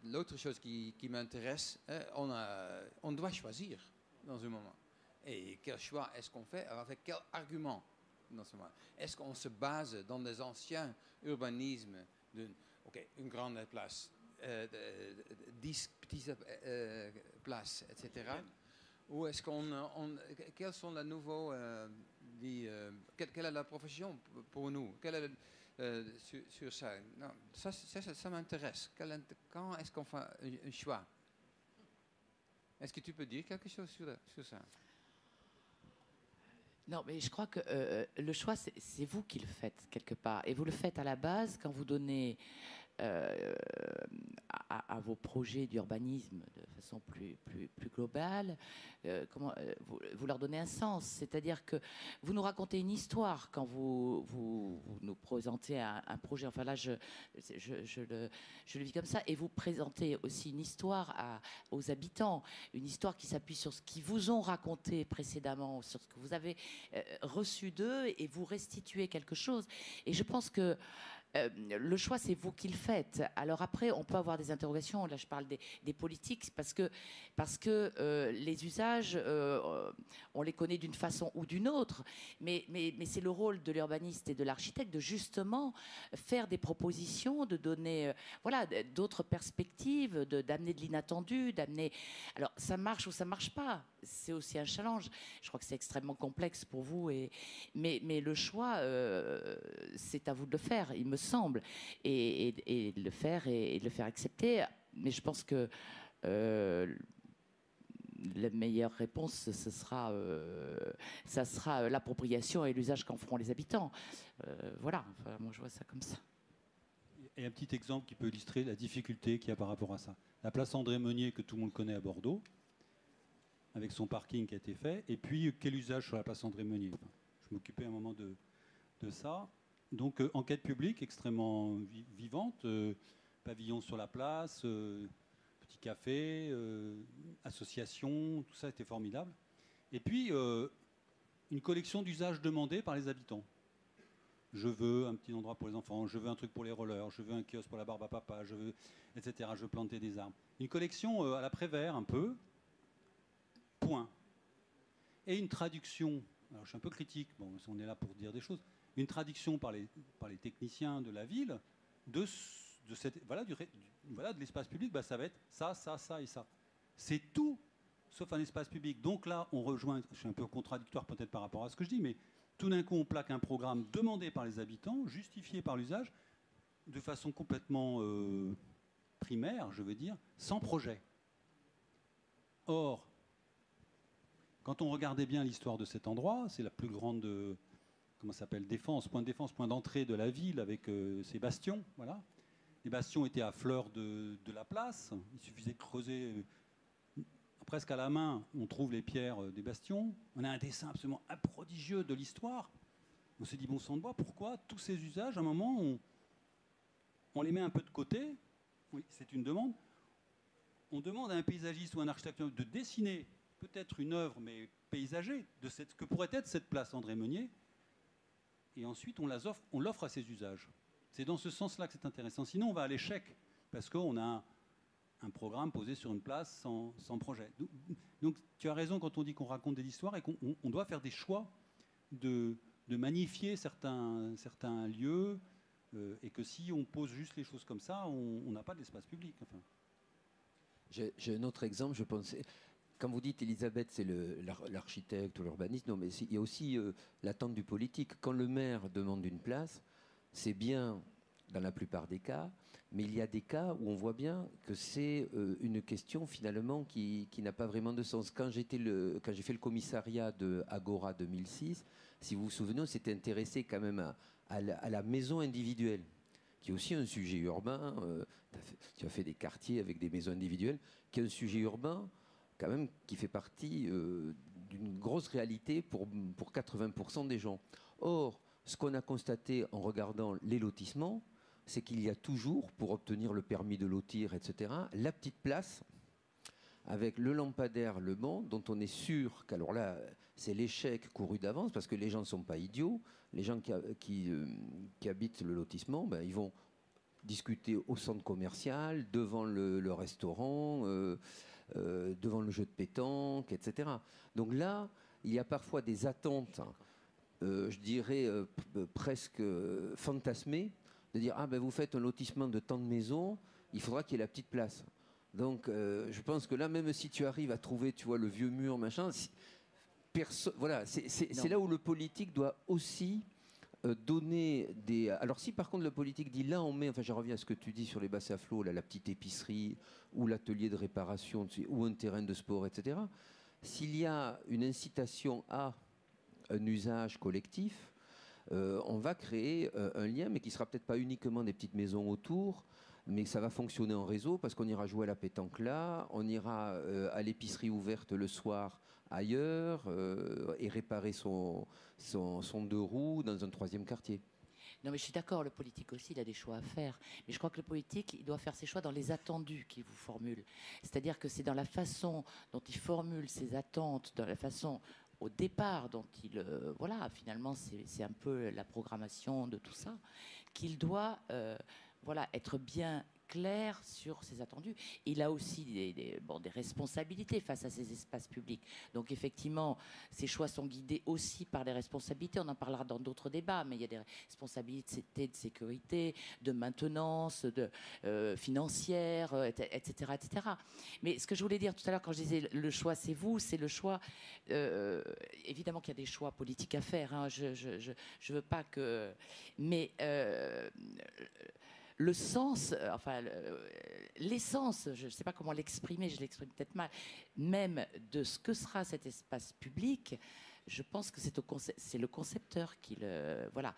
Speaker 4: l'autre chose qui m'intéresse. On doit choisir dans un moment. Et quel choix est-ce qu'on fait? Avec quel argument? Est-ce qu'on se base dans les anciens urbanismes une grande place, 10 petites places, etc. Ou est-ce quels sont les nouveaux... quelle est la profession pour nous? Quelle est, sur ça? Non, ça m'intéresse. Quand est-ce qu'on fait un choix? Est-ce que tu peux dire quelque chose sur ça?
Speaker 8: Non, mais je crois que le choix, c'est vous qui le faites quelque part. Et vous le faites à la base quand vous donnez à vos projets d'urbanisme de façon plus globale, vous leur donnez un sens. C'est-à-dire que vous nous racontez une histoire quand vous nous présentez un projet. Enfin là, je le vis comme ça. Et vous présentez aussi une histoire aux habitants, une histoire qui s'appuie sur ce qu'ils vous ont raconté précédemment, sur ce que vous avez reçu d'eux, et vous restituez quelque chose. Et je pense que le choix, c'est vous qui le faites. Alors après, on peut avoir des interrogations. Là, je parle des politiques, parce que les usages, on les connaît d'une façon ou d'une autre. Mais c'est le rôle de l'urbaniste et de l'architecte de justement faire des propositions, de donner d'autres perspectives, d'amener de l'inattendu, d'amener... Alors, ça marche ou ça marche pas. C'est aussi un challenge. Je crois que c'est extrêmement complexe pour vous. Mais le choix, c'est à vous de le faire, il me semble, et de le faire et de le faire accepter. Mais je pense que la meilleure réponse, ça sera l'appropriation et l'usage qu'en feront les habitants. Voilà, enfin, moi je vois ça comme ça.
Speaker 6: Et un petit exemple qui peut illustrer la difficulté qu'il y a par rapport à ça. La place André Meunier, que tout le monde connaît à Bordeaux, avec son parking qui a été fait, et puis quel usage sur la place André Meunier? Je m'occupais un moment de ça. Donc enquête publique extrêmement vivante, pavillon sur la place, petit café, association, tout ça était formidable. Et puis une collection d'usages demandés par les habitants. Je veux un petit endroit pour les enfants, je veux un truc pour les rollers, je veux un kiosque pour la barbe à papa, je veux, etc. Je veux planter des arbres. Une collection à la Prévert un peu, point. Et une traduction, alors je suis un peu critique, bon, on est là pour dire des choses, une traduction par les techniciens de la ville de l'espace public, ça va être ça, ça, ça et ça. C'est tout sauf un espace public. Donc là, on rejoint, je suis un peu contradictoire peut-être par rapport à ce que je dis, mais tout d'un coup, on plaque un programme demandé par les habitants, justifié par l'usage, de façon complètement primaire, je veux dire, sans projet. Or, quand on regardait bien l'histoire de cet endroit, c'est la plus grande... comment ça s'appelle, défense, point d'entrée de la ville avec ses bastions. Voilà. Les bastions étaient à fleur de la place. Il suffisait de creuser presque à la main. On trouve les pierres des bastions. On a un dessin absolument prodigieux de l'histoire. On s'est dit, bon sang de bois, pourquoi tous ces usages, à un moment, on les met un peu de côté? Oui, c'est une demande. On demande à un paysagiste ou un architecte de dessiner peut-être une œuvre, mais paysagée, de ce que pourrait être cette place André Meunier. Et ensuite, on l'offre à ses usages. C'est dans ce sens-là que c'est intéressant. Sinon, on va à l'échec, parce qu'on a un programme posé sur une place sans projet. Donc, tu as raison quand on dit qu'on raconte des histoires et qu'on doit faire des choix de magnifier certains lieux, et que si on pose juste les choses comme ça, on n'a pas d'espace public. Enfin.
Speaker 3: J'ai un autre exemple, je pensais... Quand vous dites Elisabeth, c'est l'architecte ou l'urbaniste, non, mais il y a aussi l'attente du politique. Quand le maire demande une place, c'est bien dans la plupart des cas, mais il y a des cas où on voit bien que c'est une question finalement qui n'a pas vraiment de sens. Quand j'ai fait le commissariat de Agora 2006, si vous vous souvenez, on s'était intéressé quand même à la maison individuelle, qui est aussi un sujet urbain. Tu as fait des quartiers avec des maisons individuelles, qui est un sujet urbain quand même qui fait partie d'une grosse réalité pour 80% des gens. Or, ce qu'on a constaté en regardant les lotissements, c'est qu'il y a toujours, pour obtenir le permis de lotir, etc., la petite place avec le lampadaire, le banc, dont on est sûr qu'alors là, c'est l'échec couru d'avance, parce que les gens ne sont pas idiots. Les gens qui habitent le lotissement, ils vont discuter au centre commercial, devant le restaurant, devant le jeu de pétanque, etc. Donc là, il y a parfois des attentes, je dirais presque fantasmées, de dire, ah ben vous faites un lotissement de tant de maisons, il faudra qu'il y ait la petite place. Donc je pense que là, même si tu arrives à trouver, tu vois, le vieux mur, machin, voilà, c'est là où le politique doit aussi donner des... Alors si par contre le politique dit là on met, enfin je reviens à ce que tu dis sur les bassins à flot, là, la petite épicerie ou l'atelier de réparation ou un terrain de sport, etc. S'il y a une incitation à un usage collectif, on va créer un lien, mais qui sera peut-être pas uniquement des petites maisons autour, mais ça va fonctionner en réseau parce qu'on ira jouer à la pétanque là, on ira à l'épicerie ouverte le soir ailleurs et réparer son deux roues dans un troisième quartier.
Speaker 8: Non, mais je suis d'accord, le politique aussi, il a des choix à faire. Mais je crois que le politique, il doit faire ses choix dans les attendus qu'il vous formule. C'est-à-dire que c'est dans la façon dont il formule ses attentes, dans la façon au départ dont il... voilà, finalement, c'est un peu la programmation de tout ça, qu'il doit voilà, être bien clair sur ses attendus. Il a aussi des responsabilités face à ces espaces publics. Donc effectivement, ces choix sont guidés aussi par les responsabilités. On en parlera dans d'autres débats, mais il y a des responsabilités de sécurité, de maintenance, financières, etc., etc. Mais ce que je voulais dire tout à l'heure quand je disais le choix c'est vous, c'est le choix... évidemment qu'il y a des choix politiques à faire. Hein, je veux pas que... Mais... le sens, enfin l'essence, je ne sais pas comment l'exprimer, je l'exprime peut-être mal, même de ce que sera cet espace public, je pense que c'est le concepteur qui le... Voilà.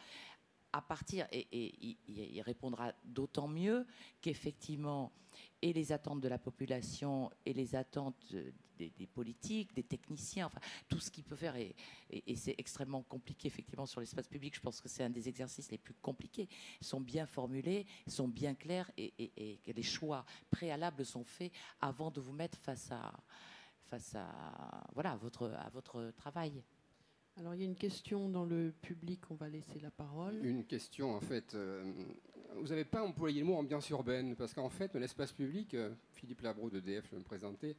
Speaker 8: À partir, et il répondra d'autant mieux qu'effectivement, et les attentes de la population et les attentes des politiques, des techniciens, enfin tout ce qu'il peut faire, et c'est extrêmement compliqué effectivement sur l'espace public, je pense que c'est un des exercices les plus compliqués, sont bien formulés, sont bien clairs, et que les choix préalables sont faits avant de vous mettre face à voilà, à votre travail.
Speaker 2: Alors, il y a une question dans le public, on va laisser la parole.
Speaker 9: Une question, en fait. Vous n'avez pas employé le mot ambiance urbaine, parce qu'en fait, l'espace public, Philippe Labro d'EDF, je vais me présenter,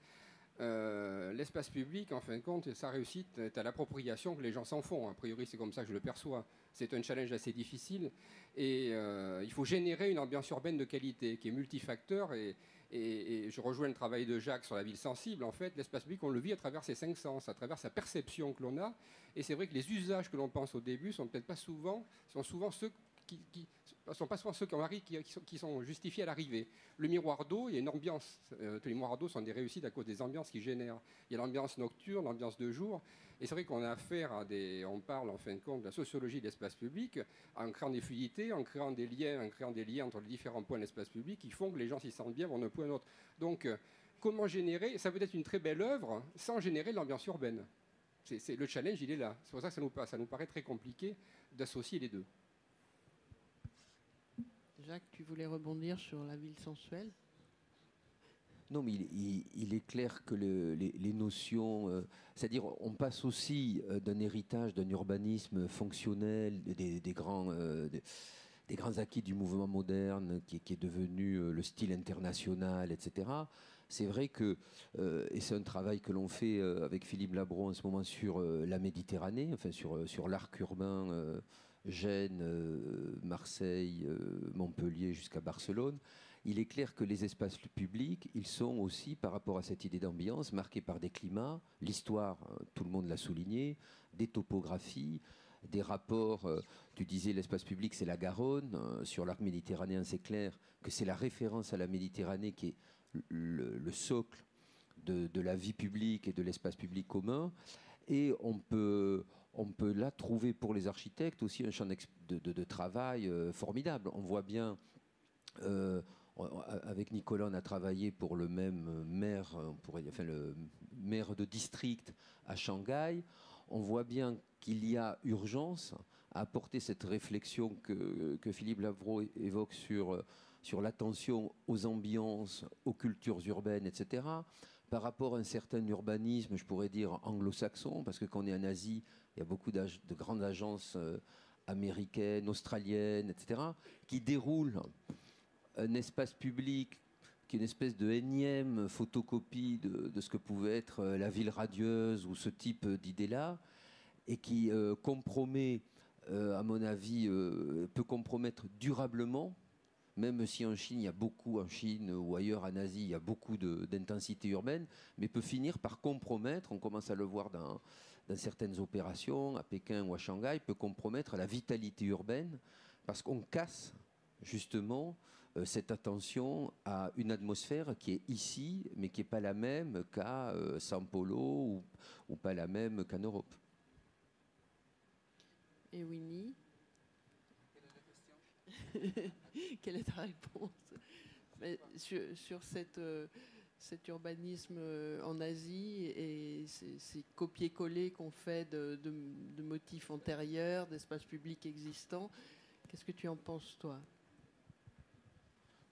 Speaker 9: l'espace public, en fin de compte, sa réussite est à l'appropriation que les gens s'en font. A priori, c'est comme ça que je le perçois. C'est un challenge assez difficile, et il faut générer une ambiance urbaine de qualité, qui est multifacteur, et je rejoins le travail de Jacques sur la ville sensible. En fait, l'espace public, on le vit à travers ses 5 sens, à travers sa perception que l'on a. Et c'est vrai que les usages que l'on pense au début sont peut-être pas souvent, sont souvent ceux sont pas souvent ceux qui sont justifiés à l'arrivée. Le miroir d'eau, il y a une ambiance. Les miroirs d'eau sont des réussites à cause des ambiances qu'ils génèrent. Il y a l'ambiance nocturne, l'ambiance de jour. Et c'est vrai qu'on a affaire à on parle en fin de compte de la sociologie de l'espace public, en créant des fluidités, en créant des liens entre les différents points de l'espace public qui font que les gens s'y sentent bien d'un point à l'autre. Donc, comment générer, ça peut être une très belle œuvre sans générer de l'ambiance urbaine. Le challenge, il est là. C'est pour ça que ça nous paraît très compliqué d'associer les deux.
Speaker 2: Jacques, tu voulais rebondir sur la ville sensuelle ?
Speaker 3: Non, mais il est clair que les notions... c'est-à-dire, on passe aussi d'un héritage, d'un urbanisme fonctionnel, des grands acquis du mouvement moderne qui est devenu le style international, etc. C'est vrai que, et c'est un travail que l'on fait avec Philippe Labro en ce moment sur la Méditerranée, enfin sur l'arc urbain Gênes, Marseille, Montpellier jusqu'à Barcelone. Il est clair que les espaces publics, ils sont aussi, par rapport à cette idée d'ambiance, marqués par des climats, l'histoire, tout le monde l'a souligné, des topographies, des rapports. Tu disais l'espace public, c'est la Garonne. Sur l'arc méditerranéen, c'est clair que c'est la référence à la Méditerranée qui est le socle de la vie publique et de l'espace public commun. Et on peut là trouver pour les architectes aussi un champ de travail formidable. On voit bien... avec Nicolas, on a travaillé pour le même maire, le maire de district à Shanghai. On voit bien qu'il y a urgence à apporter cette réflexion que Philippe Labro évoque sur l'attention aux ambiances, aux cultures urbaines, etc. Par rapport à un certain urbanisme, je pourrais dire anglo-saxon, parce que quand on est en Asie, il y a beaucoup de grandes agences américaines, australiennes, etc., qui déroulent un espace public qui est une espèce de énième photocopie de ce que pouvait être la ville radieuse ou ce type d'idée-là, et qui compromet, à mon avis, peut compromettre durablement, même si en Chine, il y a beaucoup, en Chine ou ailleurs en Asie, il y a beaucoup d'intensité urbaine, mais peut finir par compromettre, on commence à le voir dans certaines opérations, à Pékin ou à Shanghai, peut compromettre la vitalité urbaine, parce qu'on casse justement cette attention à une atmosphère qui est ici, mais qui n'est pas la même qu'à São Paulo ou pas la même qu'en Europe.
Speaker 2: Et Winnie, quelle est ta réponse? Sur cet urbanisme en Asie et ces copier-coller qu'on fait de motifs antérieurs, d'espaces publics existants, qu'est-ce que tu en penses, toi?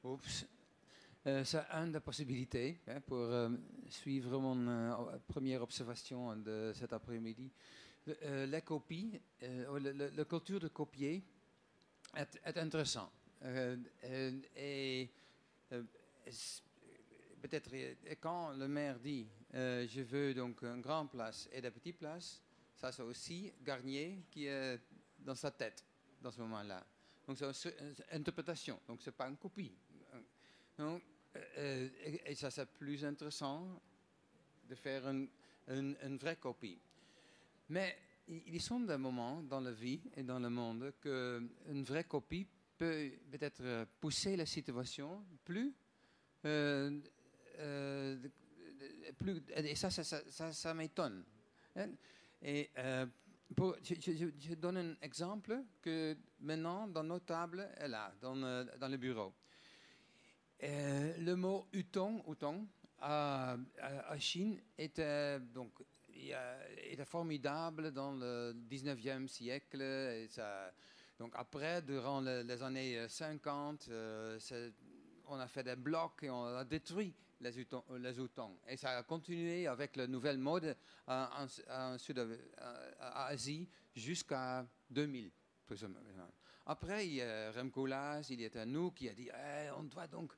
Speaker 4: Oups. C'est une des possibilités pour suivre mon première observation de cet après-midi. La copie, la culture de copier est intéressant. Peut-être quand le maire dit je veux donc une grande place et des petites places, ça c'est aussi Garnier qui est dans sa tête dans ce moment-là. Donc c'est une interprétation, donc c'est pas une copie. Donc, et ça c'est plus intéressant de faire une vraie copie. Mais il sont des moments dans la vie et dans le monde qu'une vraie copie peut peut-être pousser la situation plus, et ça m'étonne. Et je donne un exemple que maintenant dans nos tables est là, dans le bureau. Le mot Hutong à Chine était donc était formidable dans le 19e siècle. Et ça, donc après, durant les années 50, on a fait des blocs et on a détruit les Hutongs. Et ça a continué avec la nouvelle mode en Asie jusqu'à 2000. Après, il y a Rem Koolhaas, il y a nous qui a dit on doit donc,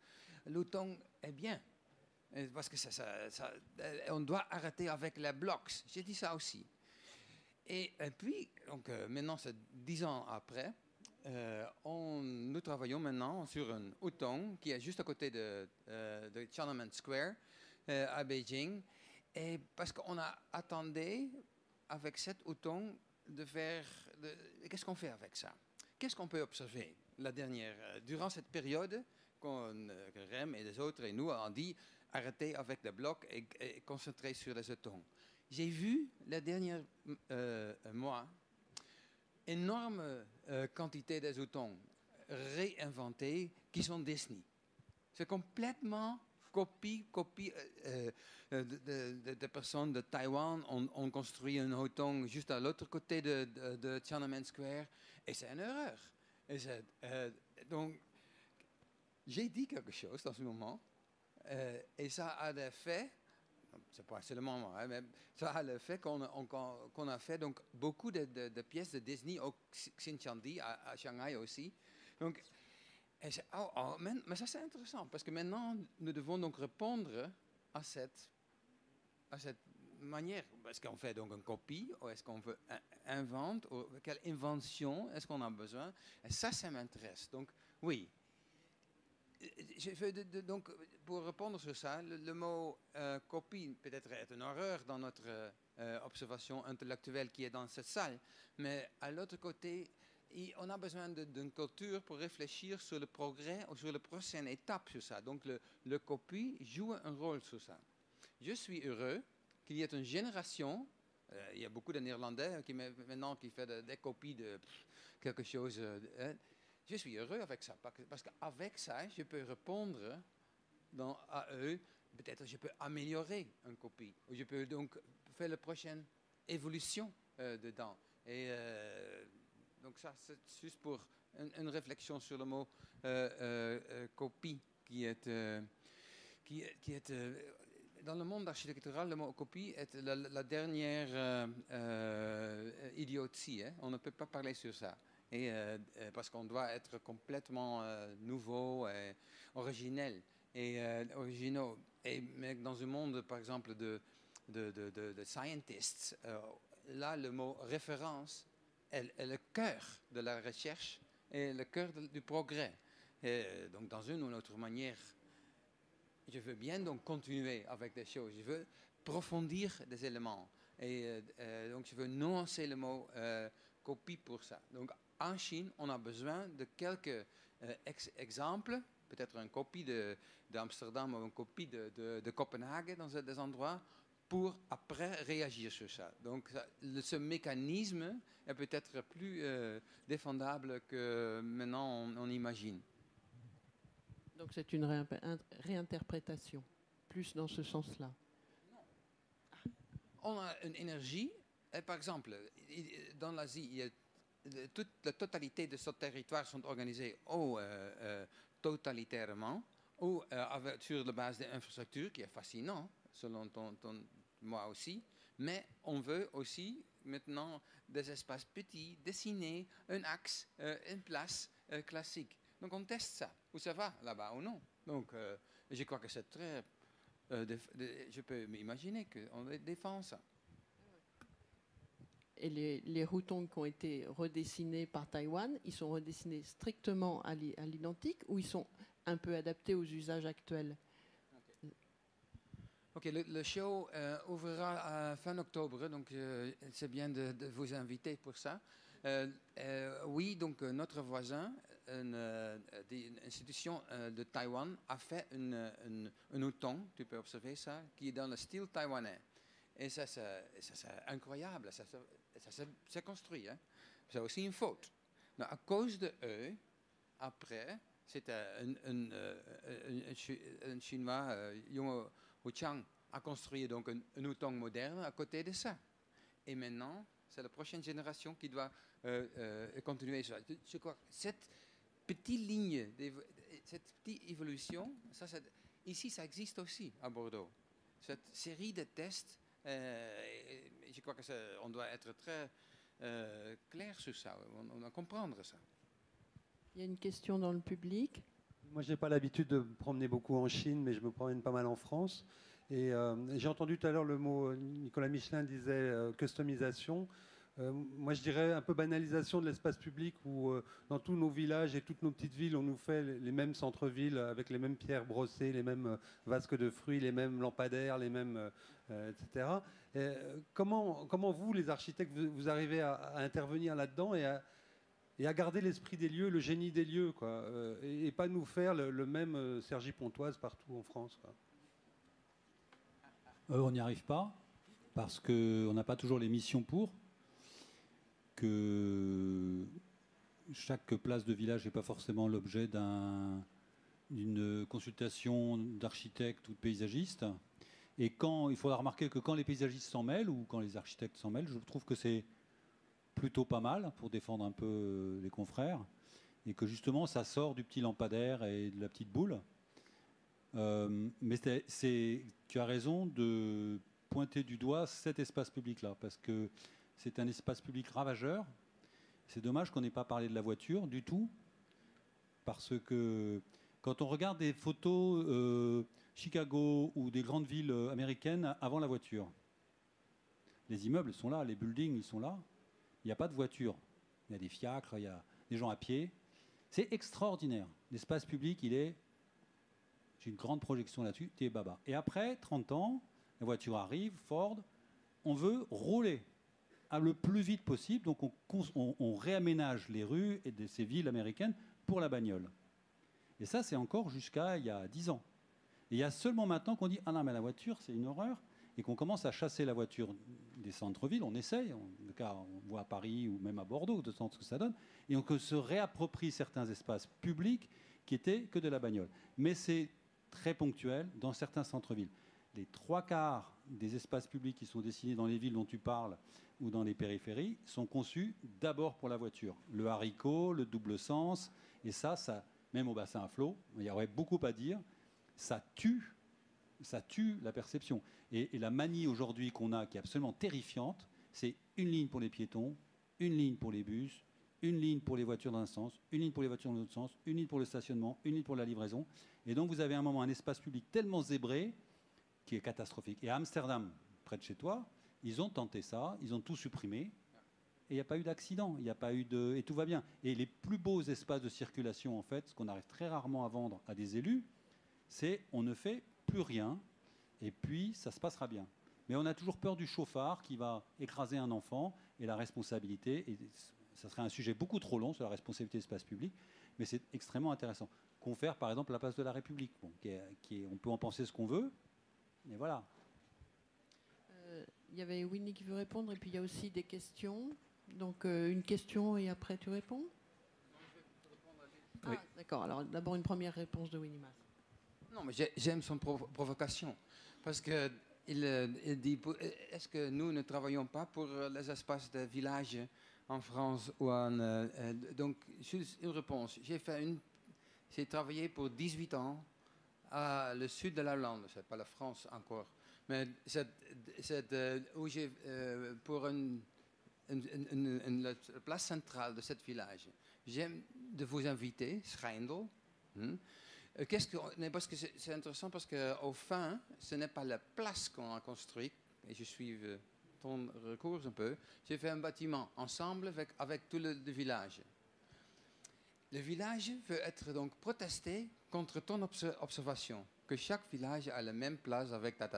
Speaker 4: l'Hutong est bien. Parce que on doit arrêter avec les blocs. J'ai dit ça aussi. Et puis, donc, maintenant, c'est 10 ans après, nous travaillons maintenant sur un Hutong qui est juste à côté de Tiananmen Square à Beijing. Et parce qu'on a attendu avec cet Hutong de faire... Qu'est-ce qu'on fait avec ça? Qu'est-ce qu'on peut observer durant cette période Rem et les autres et nous ont dit arrêtez avec les blocs et concentrer sur les Hutongs. J'ai vu les derniers mois énorme quantité de Hutongs réinventés qui sont Disney. C'est complètement copie de personnes de Taïwan. On construit un Hutong juste à l'autre côté de Tiananmen Square et c'est une erreur. Donc, j'ai dit quelque chose dans ce moment et ça a l'effet, c'est pas seulement moi, mais ça a l'effet qu'on a fait donc beaucoup de pièces de Disney au Xinjiang, à Shanghai aussi. Donc, mais ça c'est intéressant parce que maintenant nous devons donc répondre à cette manière. Est-ce qu'on fait donc une copie ou est-ce qu'on veut inventer ou quelle invention est-ce qu'on a besoin? Et ça m'intéresse. Donc oui. Donc, pour répondre sur ça, le mot copie peut-être est une horreur dans notre observation intellectuelle qui est dans cette salle, mais à l'autre côté, on a besoin d'une culture pour réfléchir sur le progrès ou sur la prochaine étape sur ça. Donc, le copie joue un rôle sur ça. Je suis heureux qu'il y ait une génération, il y a beaucoup de Néerlandais maintenant qui font des copies de quelque chose. Je suis heureux avec ça, parce qu'avec ça, je peux répondre à eux. Peut-être je peux améliorer une copie, ou je peux donc faire la prochaine évolution dedans. Et donc ça, c'est juste pour une réflexion sur le mot copie, qui est dans le monde architectural, le mot copie est la dernière idiotie. On ne peut pas parler sur ça. Et parce qu'on doit être complètement nouveau et originel. et originaux. Mais dans un monde, par exemple, de scientists, là, le mot référence est le cœur de la recherche et le cœur du progrès. Et donc, dans une ou une autre manière, je veux bien donc continuer avec des choses. Je veux approfondir des éléments. Et donc, je veux nuancer le mot copie pour ça. Donc, en Chine, on a besoin de quelques exemples, peut-être une copie d'Amsterdam ou une copie de Copenhague dans des endroits, pour après réagir sur ça. Donc, ce mécanisme est peut-être plus défendable que maintenant on imagine.
Speaker 2: Donc, c'est une réinterprétation, plus dans ce sens-là.
Speaker 4: On a une énergie, et par exemple, dans l'Asie, toute la totalité de ce territoire sont organisés totalitairement, ou sur la base des infrastructures, qui est fascinant, selon moi aussi, mais on veut aussi maintenant des espaces petits, dessinés, un axe, une place classique. Donc on teste ça, où ça va là-bas ou non. Donc je crois que c'est très... je peux m'imaginer qu'on défend ça.
Speaker 2: Et les Hutong qui ont été redessinés par Taïwan, ils sont redessinés strictement à l'identique ou ils sont un peu adaptés aux usages actuels?
Speaker 4: Ok, le show ouvrira fin octobre, donc c'est bien de vous inviter pour ça. Oui, donc notre voisin, une institution de Taïwan, a fait un hutong, tu peux observer ça, qui est dans le style taïwanais. Et ça c'est incroyable, ça s'est construit. Hein. C'est aussi une faute. Donc, à cause de eux, après, c'était un Chinois, Yung Huchang, a construit donc un hutong moderne à côté de ça. Et maintenant, c'est la prochaine génération qui doit continuer ça. Je crois que cette petite ligne, cette petite évolution, ici, ça existe aussi à Bordeaux. Cette série de tests, je crois qu'on doit être très clair sur ça, on doit comprendre ça.
Speaker 2: Il y a une question dans le public.
Speaker 10: Moi, je n'ai pas l'habitude de me promener beaucoup en Chine, mais je me promène pas mal en France. Et j'ai entendu tout à l'heure le mot, Nicolas Michelin disait customisation. Moi, je dirais un peu banalisation de l'espace public où dans tous nos villages et toutes nos petites villes, on nous fait les mêmes centres-villes avec les mêmes pierres brossées, les mêmes vasques de fruits, les mêmes lampadaires, les mêmes, etc. Et, comment vous, les architectes, vous arrivez à intervenir là-dedans et à garder l'esprit des lieux, le génie des lieux, quoi, et pas nous faire le même Cergy Pontoise partout en France, quoi.
Speaker 6: On n'y arrive pas parce qu'on n'a pas toujours les missions pour, que chaque place de village n'est pas forcément l'objet d'une consultation d'architecte ou de paysagiste. Et il faudra remarquer que quand les paysagistes s'en mêlent ou quand les architectes s'en mêlent, je trouve que c'est plutôt pas mal pour défendre un peu les confrères et que justement ça sort du petit lampadaire et de la petite boule. Mais tu as raison de pointer du doigt cet espace public-là, parce que c'est un espace public ravageur. C'est dommage qu'on n'ait pas parlé de la voiture du tout, parce que quand on regarde des photos Chicago ou des grandes villes américaines avant la voiture, les immeubles sont là, les buildings ils sont là, il n'y a pas de voiture, il y a des fiacres, il y a des gens à pied. C'est extraordinaire. L'espace public, j'ai une grande projection là-dessus, t'es baba. Et après 30 ans, la voiture arrive, Ford, on veut rouler le plus vite possible, donc on réaménage les rues et ces villes américaines pour la bagnole. Et ça, c'est encore jusqu'à il y a 10 ans. Et il y a seulement maintenant qu'on dit « Ah non, mais la voiture, c'est une horreur », et qu'on commence à chasser la voiture des centres-villes, on essaye, en tout cas on voit à Paris ou même à Bordeaux de ce que ça donne, et on se réapproprie certains espaces publics qui étaient que de la bagnole. Mais c'est très ponctuel dans certains centres-villes. Les 3/4 des espaces publics qui sont dessinés dans les villes dont tu parles ou dans les périphéries sont conçus d'abord pour la voiture. Le haricot, le double sens, et ça même au bassin à flot, il y aurait beaucoup à dire, ça tue la perception. Et la manie aujourd'hui qu'on a, qui est absolument terrifiante, c'est une ligne pour les piétons, une ligne pour les bus, une ligne pour les voitures d'un sens, une ligne pour les voitures dans l'autre sens, une ligne pour le stationnement, une ligne pour la livraison. Et donc vous avez à un moment un espace public tellement zébré qui est catastrophique. Et à Amsterdam, près de chez toi, ils ont tenté ça, ils ont tout supprimé, et il n'y a pas eu d'accident, et tout va bien. Et les plus beaux espaces de circulation, en fait, ce qu'on arrive très rarement à vendre à des élus, c'est on ne fait plus rien, et puis ça se passera bien. Mais on a toujours peur du chauffard qui va écraser un enfant, et la responsabilité, et ça serait un sujet beaucoup trop long sur la responsabilité de l'espace public, mais c'est extrêmement intéressant. Confère, par exemple, la place de la République, bon, on peut en penser ce qu'on veut, mais voilà.
Speaker 2: Il y avait Winnie qui veut répondre, et puis il y a aussi des questions. Donc une question et après tu réponds.
Speaker 4: Oui.
Speaker 2: D'accord, alors d'abord une première réponse de Winnie Mas.
Speaker 4: Non, mais j'aime son provocation. Parce qu'il dit, est-ce que nous ne travaillons pas pour les espaces de village en France ou donc, juste une réponse. J'ai travaillé pour 18 ans à le sud de la Hollande, c'est pas la France encore, mais où j'ai pour la place centrale de ce village. J'aime de vous inviter, Schijndel. Parce que c'est intéressant parce qu'au fin, ce n'est pas la place qu'on a construite, et je suis ton recours un peu, j'ai fait un bâtiment ensemble avec tout le village. Le village veut être donc protesté contre ton observation, que chaque village a la même place avec ta.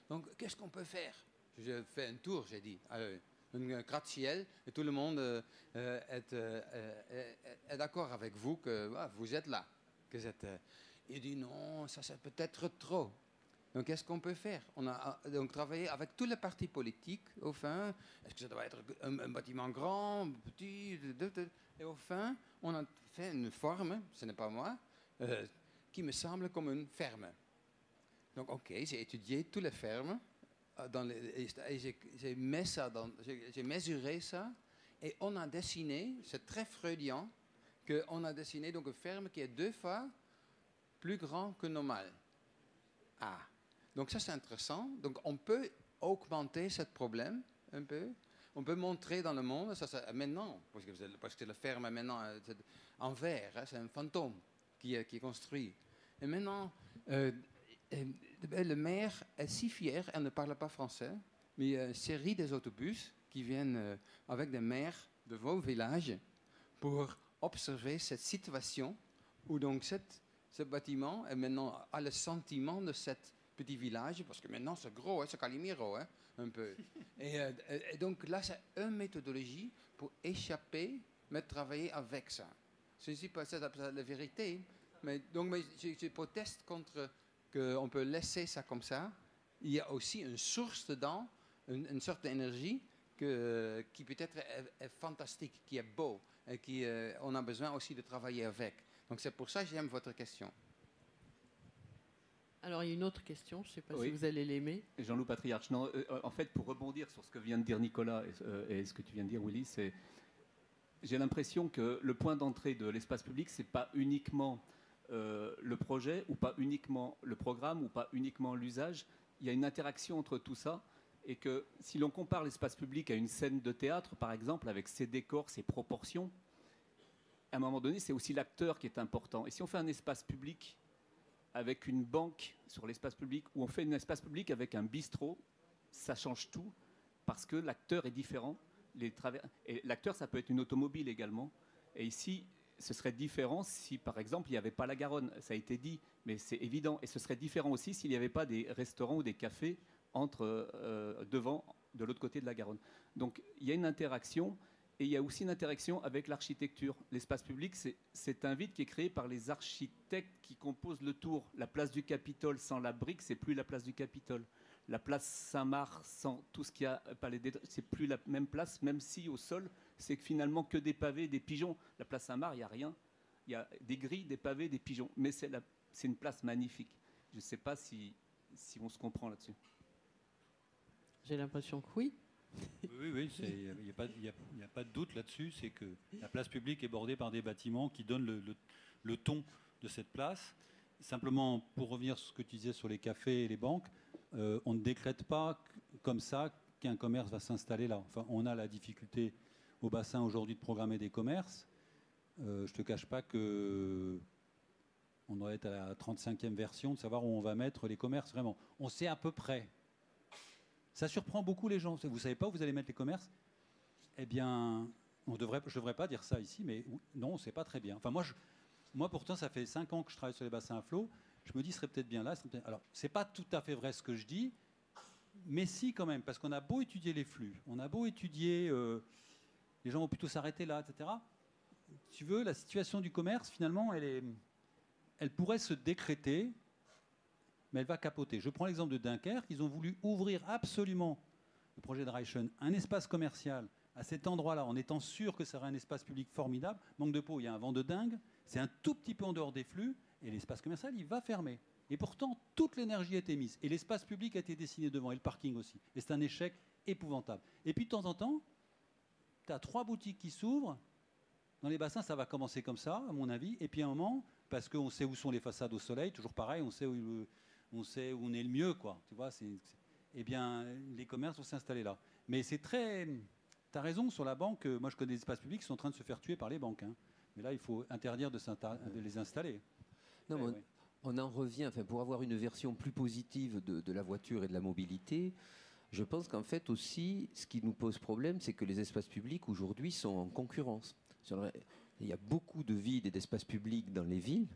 Speaker 4: Donc, qu'est-ce qu'on peut faire? Je fais un tour, j'ai dit, un gratte-ciel, et tout le monde est d'accord avec vous que vous êtes là. Il dit non, ça c'est peut-être trop. Donc, qu'est-ce qu'on peut faire? On a donc travaillé avec tous les partis politiques, au fin. Est-ce que ça doit être un bâtiment grand, petit? Et au fin, on a fait une forme, ce n'est pas moi, qui me semble comme une ferme. Donc, ok, j'ai étudié toutes les fermes, j'ai mesuré ça, et on a dessiné, c'est très freudien, qu'on a dessiné donc une ferme qui est 2 fois plus grand que normal. Donc ça c'est intéressant. Donc on peut augmenter ce problème un peu. On peut montrer dans le monde, maintenant, parce que la ferme maintenant en verre, c'est un fantôme qui est construit. Et maintenant, le maire est si fier, elle ne parle pas français, mais il y a une série des autobus qui viennent avec des maires de vos villages pour observer cette situation où donc ce bâtiment est maintenant a le sentiment de ce petit village, parce que maintenant c'est gros, c'est Calimero, un peu. Et donc là, c'est une méthodologie pour échapper, mais travailler avec ça. Je ne sais pas si c'est la vérité, mais je proteste contre qu'on peut laisser ça comme ça. Il y a aussi une source dedans, une sorte d'énergie qui peut-être est fantastique, qui est beau, et on a besoin aussi de travailler avec. Donc c'est pour ça que j'aime votre question.
Speaker 2: Alors il y a une autre question, je ne sais pas
Speaker 11: oui.
Speaker 2: si vous allez l'aimer.
Speaker 11: Jean-Loup Patriarche. Non, en fait, pour rebondir sur ce que vient de dire Nicolas et ce que tu viens de dire, Willy, j'ai l'impression que le point d'entrée de l'espace public, ce n'est pas uniquement le projet, ou pas uniquement le programme, ou pas uniquement l'usage. Il y a une interaction entre tout ça. Et que si l'on compare l'espace public à une scène de théâtre, par exemple, avec ses décors, ses proportions, à un moment donné, c'est aussi l'acteur qui est important. Et si on fait un espace public avec une banque sur l'espace public, ou on fait un espace public avec un bistrot, ça change tout, parce que l'acteur est différent. Et l'acteur, ça peut être une automobile également. Et ici, ce serait différent si, par exemple, il n'y avait pas la Garonne. Ça a été dit, mais c'est évident. Et ce serait différent aussi s'il n'y avait pas des restaurants ou des cafés de l'autre côté de la Garonne. Donc il y a une interaction, et il y a aussi une interaction avec l'architecture. L'espace public, c'est un vide qui est créé par les architectes qui composent le tour. La place du Capitole sans la brique, c'est plus la place du Capitole. La place Saint-Marc sans tout ce qu'il y a, c'est plus la même place, même si au sol, c'est finalement que des pavés, des pigeons. La place Saint-Marc, il n'y a rien. Il y a des grilles, des pavés, des pigeons. Mais c'est une place magnifique. Je ne sais pas si on se comprend là-dessus.
Speaker 2: J'ai l'impression que oui.
Speaker 6: Oui, il n'y a pas de doute là-dessus. C'est que la place publique est bordée par des bâtiments qui donnent le ton de cette place. Simplement, pour revenir sur ce que tu disais sur les cafés et les banques, on ne décrète pas comme ça qu'un commerce va s'installer là. Enfin, on a la difficulté au bassin aujourd'hui de programmer des commerces. Je ne te cache pas que On doit être à la 35e version de savoir où on va mettre les commerces, vraiment. On sait à peu près. Ça surprend beaucoup les gens. Vous ne savez pas où vous allez mettre les commerces? Eh bien, je ne devrais pas dire ça ici, mais non, on ne sait pas très bien. Enfin, moi, pourtant, ça fait 5 ans que je travaille sur les bassins à flot. Je me dis, ce serait peut-être bien là. Alors, ce n'est pas tout à fait vrai ce que je dis, mais si quand même, parce qu'on a beau étudier les flux, on a beau étudier, les gens vont plutôt s'arrêter là, etc. Si tu veux, la situation du commerce, finalement, elle pourrait se décréter, mais elle va capoter. Je prends l'exemple de Dunkerque. Ils ont voulu ouvrir absolument, le projet de Reichen, un espace commercial à cet endroit-là, en étant sûr que ça serait un espace public formidable. Manque de peau, il y a un vent de dingue. C'est un tout petit peu en dehors des flux, et l'espace commercial, il va fermer. Et pourtant, toute l'énergie a été mise. Et l'espace public a été dessiné devant, et le parking aussi. Et c'est un échec épouvantable. Et puis, de temps en temps, tu as 3 boutiques qui s'ouvrent. Dans les bassins, ça va commencer comme ça, à mon avis. Et puis, à un moment, parce qu'on sait où sont les façades au soleil, toujours pareil, on sait où on est le mieux, quoi. Tu vois, eh bien, les commerces vont s'installer là. Mais c'est très... Tu as raison, sur la banque, moi, je connais des espaces publics qui sont en train de se faire tuer par les banques. Hein. Mais là, il faut interdire de les installer.
Speaker 3: Non, mais on en revient, enfin, pour avoir une version plus positive de la voiture et de la mobilité, je pense qu'en fait aussi, ce qui nous pose problème, c'est que les espaces publics aujourd'hui sont en concurrence. Il y a beaucoup de vides et d'espaces publics dans les villes.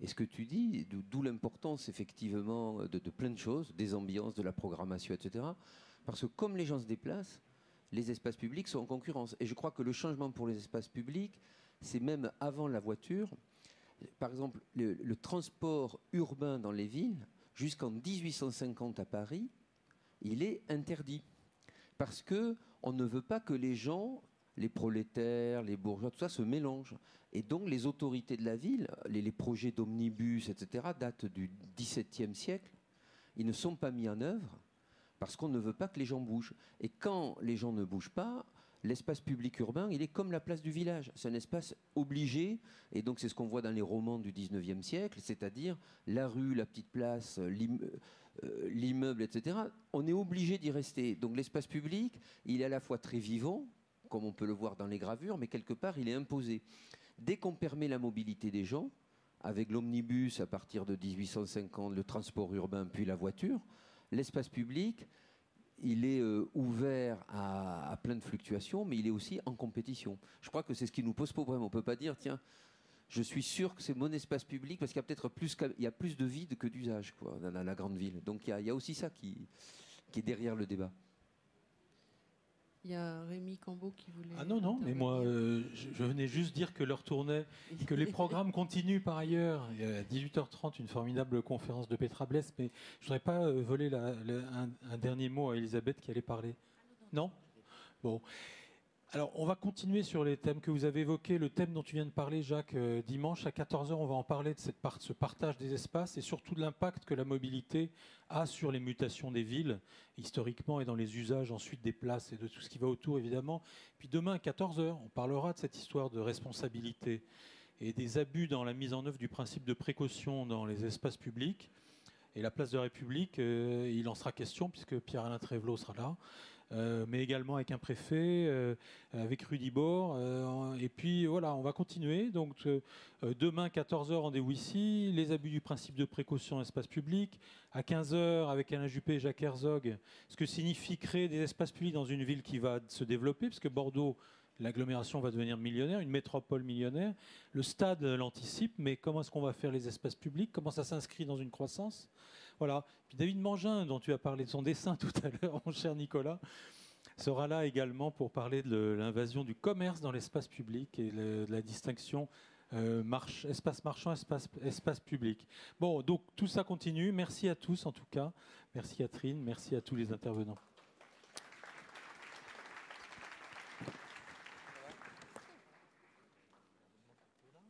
Speaker 3: Et ce que tu dis, d'où l'importance effectivement de plein de choses, des ambiances, de la programmation, etc. Parce que comme les gens se déplacent, les espaces publics sont en concurrence. Et je crois que le changement pour les espaces publics, c'est même avant la voiture. Par exemple, le transport urbain dans les villes, jusqu'en 1850 à Paris, il est interdit. Parce qu'on ne veut pas que les gens, les prolétaires, les bourgeois, tout ça se mélangent. Et donc les autorités de la ville, les projets d'omnibus, etc., datent du XVIIe siècle. Ils ne sont pas mis en œuvre parce qu'on ne veut pas que les gens bougent. Et quand les gens ne bougent pas, l'espace public urbain, il est comme la place du village. C'est un espace obligé, et donc c'est ce qu'on voit dans les romans du XIXe siècle, c'est-à-dire la rue, la petite place, l'immeuble, etc. On est obligé d'y rester. Donc l'espace public, il est à la fois très vivant, comme on peut le voir dans les gravures, mais quelque part, il est imposé. Dès qu'on permet la mobilité des gens, avec l'omnibus à partir de 1850, le transport urbain, puis la voiture, l'espace public, il est ouvert à plein de fluctuations, mais il est aussi en compétition. Je crois que c'est ce qui nous pose problème. On ne peut pas dire, tiens, je suis sûr que c'est mon espace public, parce qu'il y a peut-être plus de vide que d'usage dans la grande ville. Donc il y a aussi ça qui est derrière le débat.
Speaker 2: Il y a Rémi Cambeau qui voulait...
Speaker 1: Ah non, mais moi, je venais juste dire que l'heure tournait, que les programmes continuent par ailleurs. Il y a à 18h30 une formidable conférence de Petra Bless, mais je ne voudrais pas voler un dernier mot à Elisabeth qui allait parler. Non ? Bon. Alors, on va continuer sur les thèmes que vous avez évoqués. Le thème dont tu viens de parler, Jacques, dimanche à 14h, on va en parler de ce partage des espaces et surtout de l'impact que la mobilité a sur les mutations des villes, historiquement, et dans les usages ensuite des places et de tout ce qui va autour, évidemment. Puis demain à 14h, on parlera de cette histoire de responsabilité et des abus dans la mise en œuvre du principe de précaution dans les espaces publics. Et la place de République, il en sera question puisque Pierre-Alain Trévelot sera là. Mais également avec un préfet, avec Rudy Bord. Et puis voilà, on va continuer. Donc demain, 14h, rendez-vous ici. Les abus du principe de précaution en espace public. À 15h, avec Alain Juppé et Jacques Herzog, ce que signifie créer des espaces publics dans une ville qui va se développer, puisque Bordeaux, l'agglomération va devenir millionnaire, une métropole millionnaire. Le stade l'anticipe, mais comment est-ce qu'on va faire les espaces publics? Comment ça s'inscrit dans une croissance? Voilà. Puis David Mangin, dont tu as parlé de son dessin tout à l'heure, mon cher Nicolas, sera là également pour parler de l'invasion du commerce dans l'espace public et de la distinction espace marchand, espace public. Bon, donc tout ça continue. Merci à tous en tout cas. Merci Catherine, merci à tous les intervenants.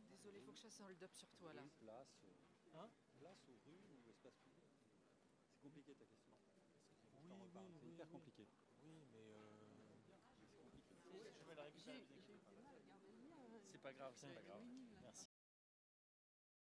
Speaker 8: Désolé, il faut que je fasse un hold-up sur toi là.
Speaker 6: Place aux rues ou espace public? C'est compliqué ta question. C'est hyper compliqué.
Speaker 1: Oui, mais
Speaker 12: je vais la récupérer. C'est pas grave, c'est pas grave.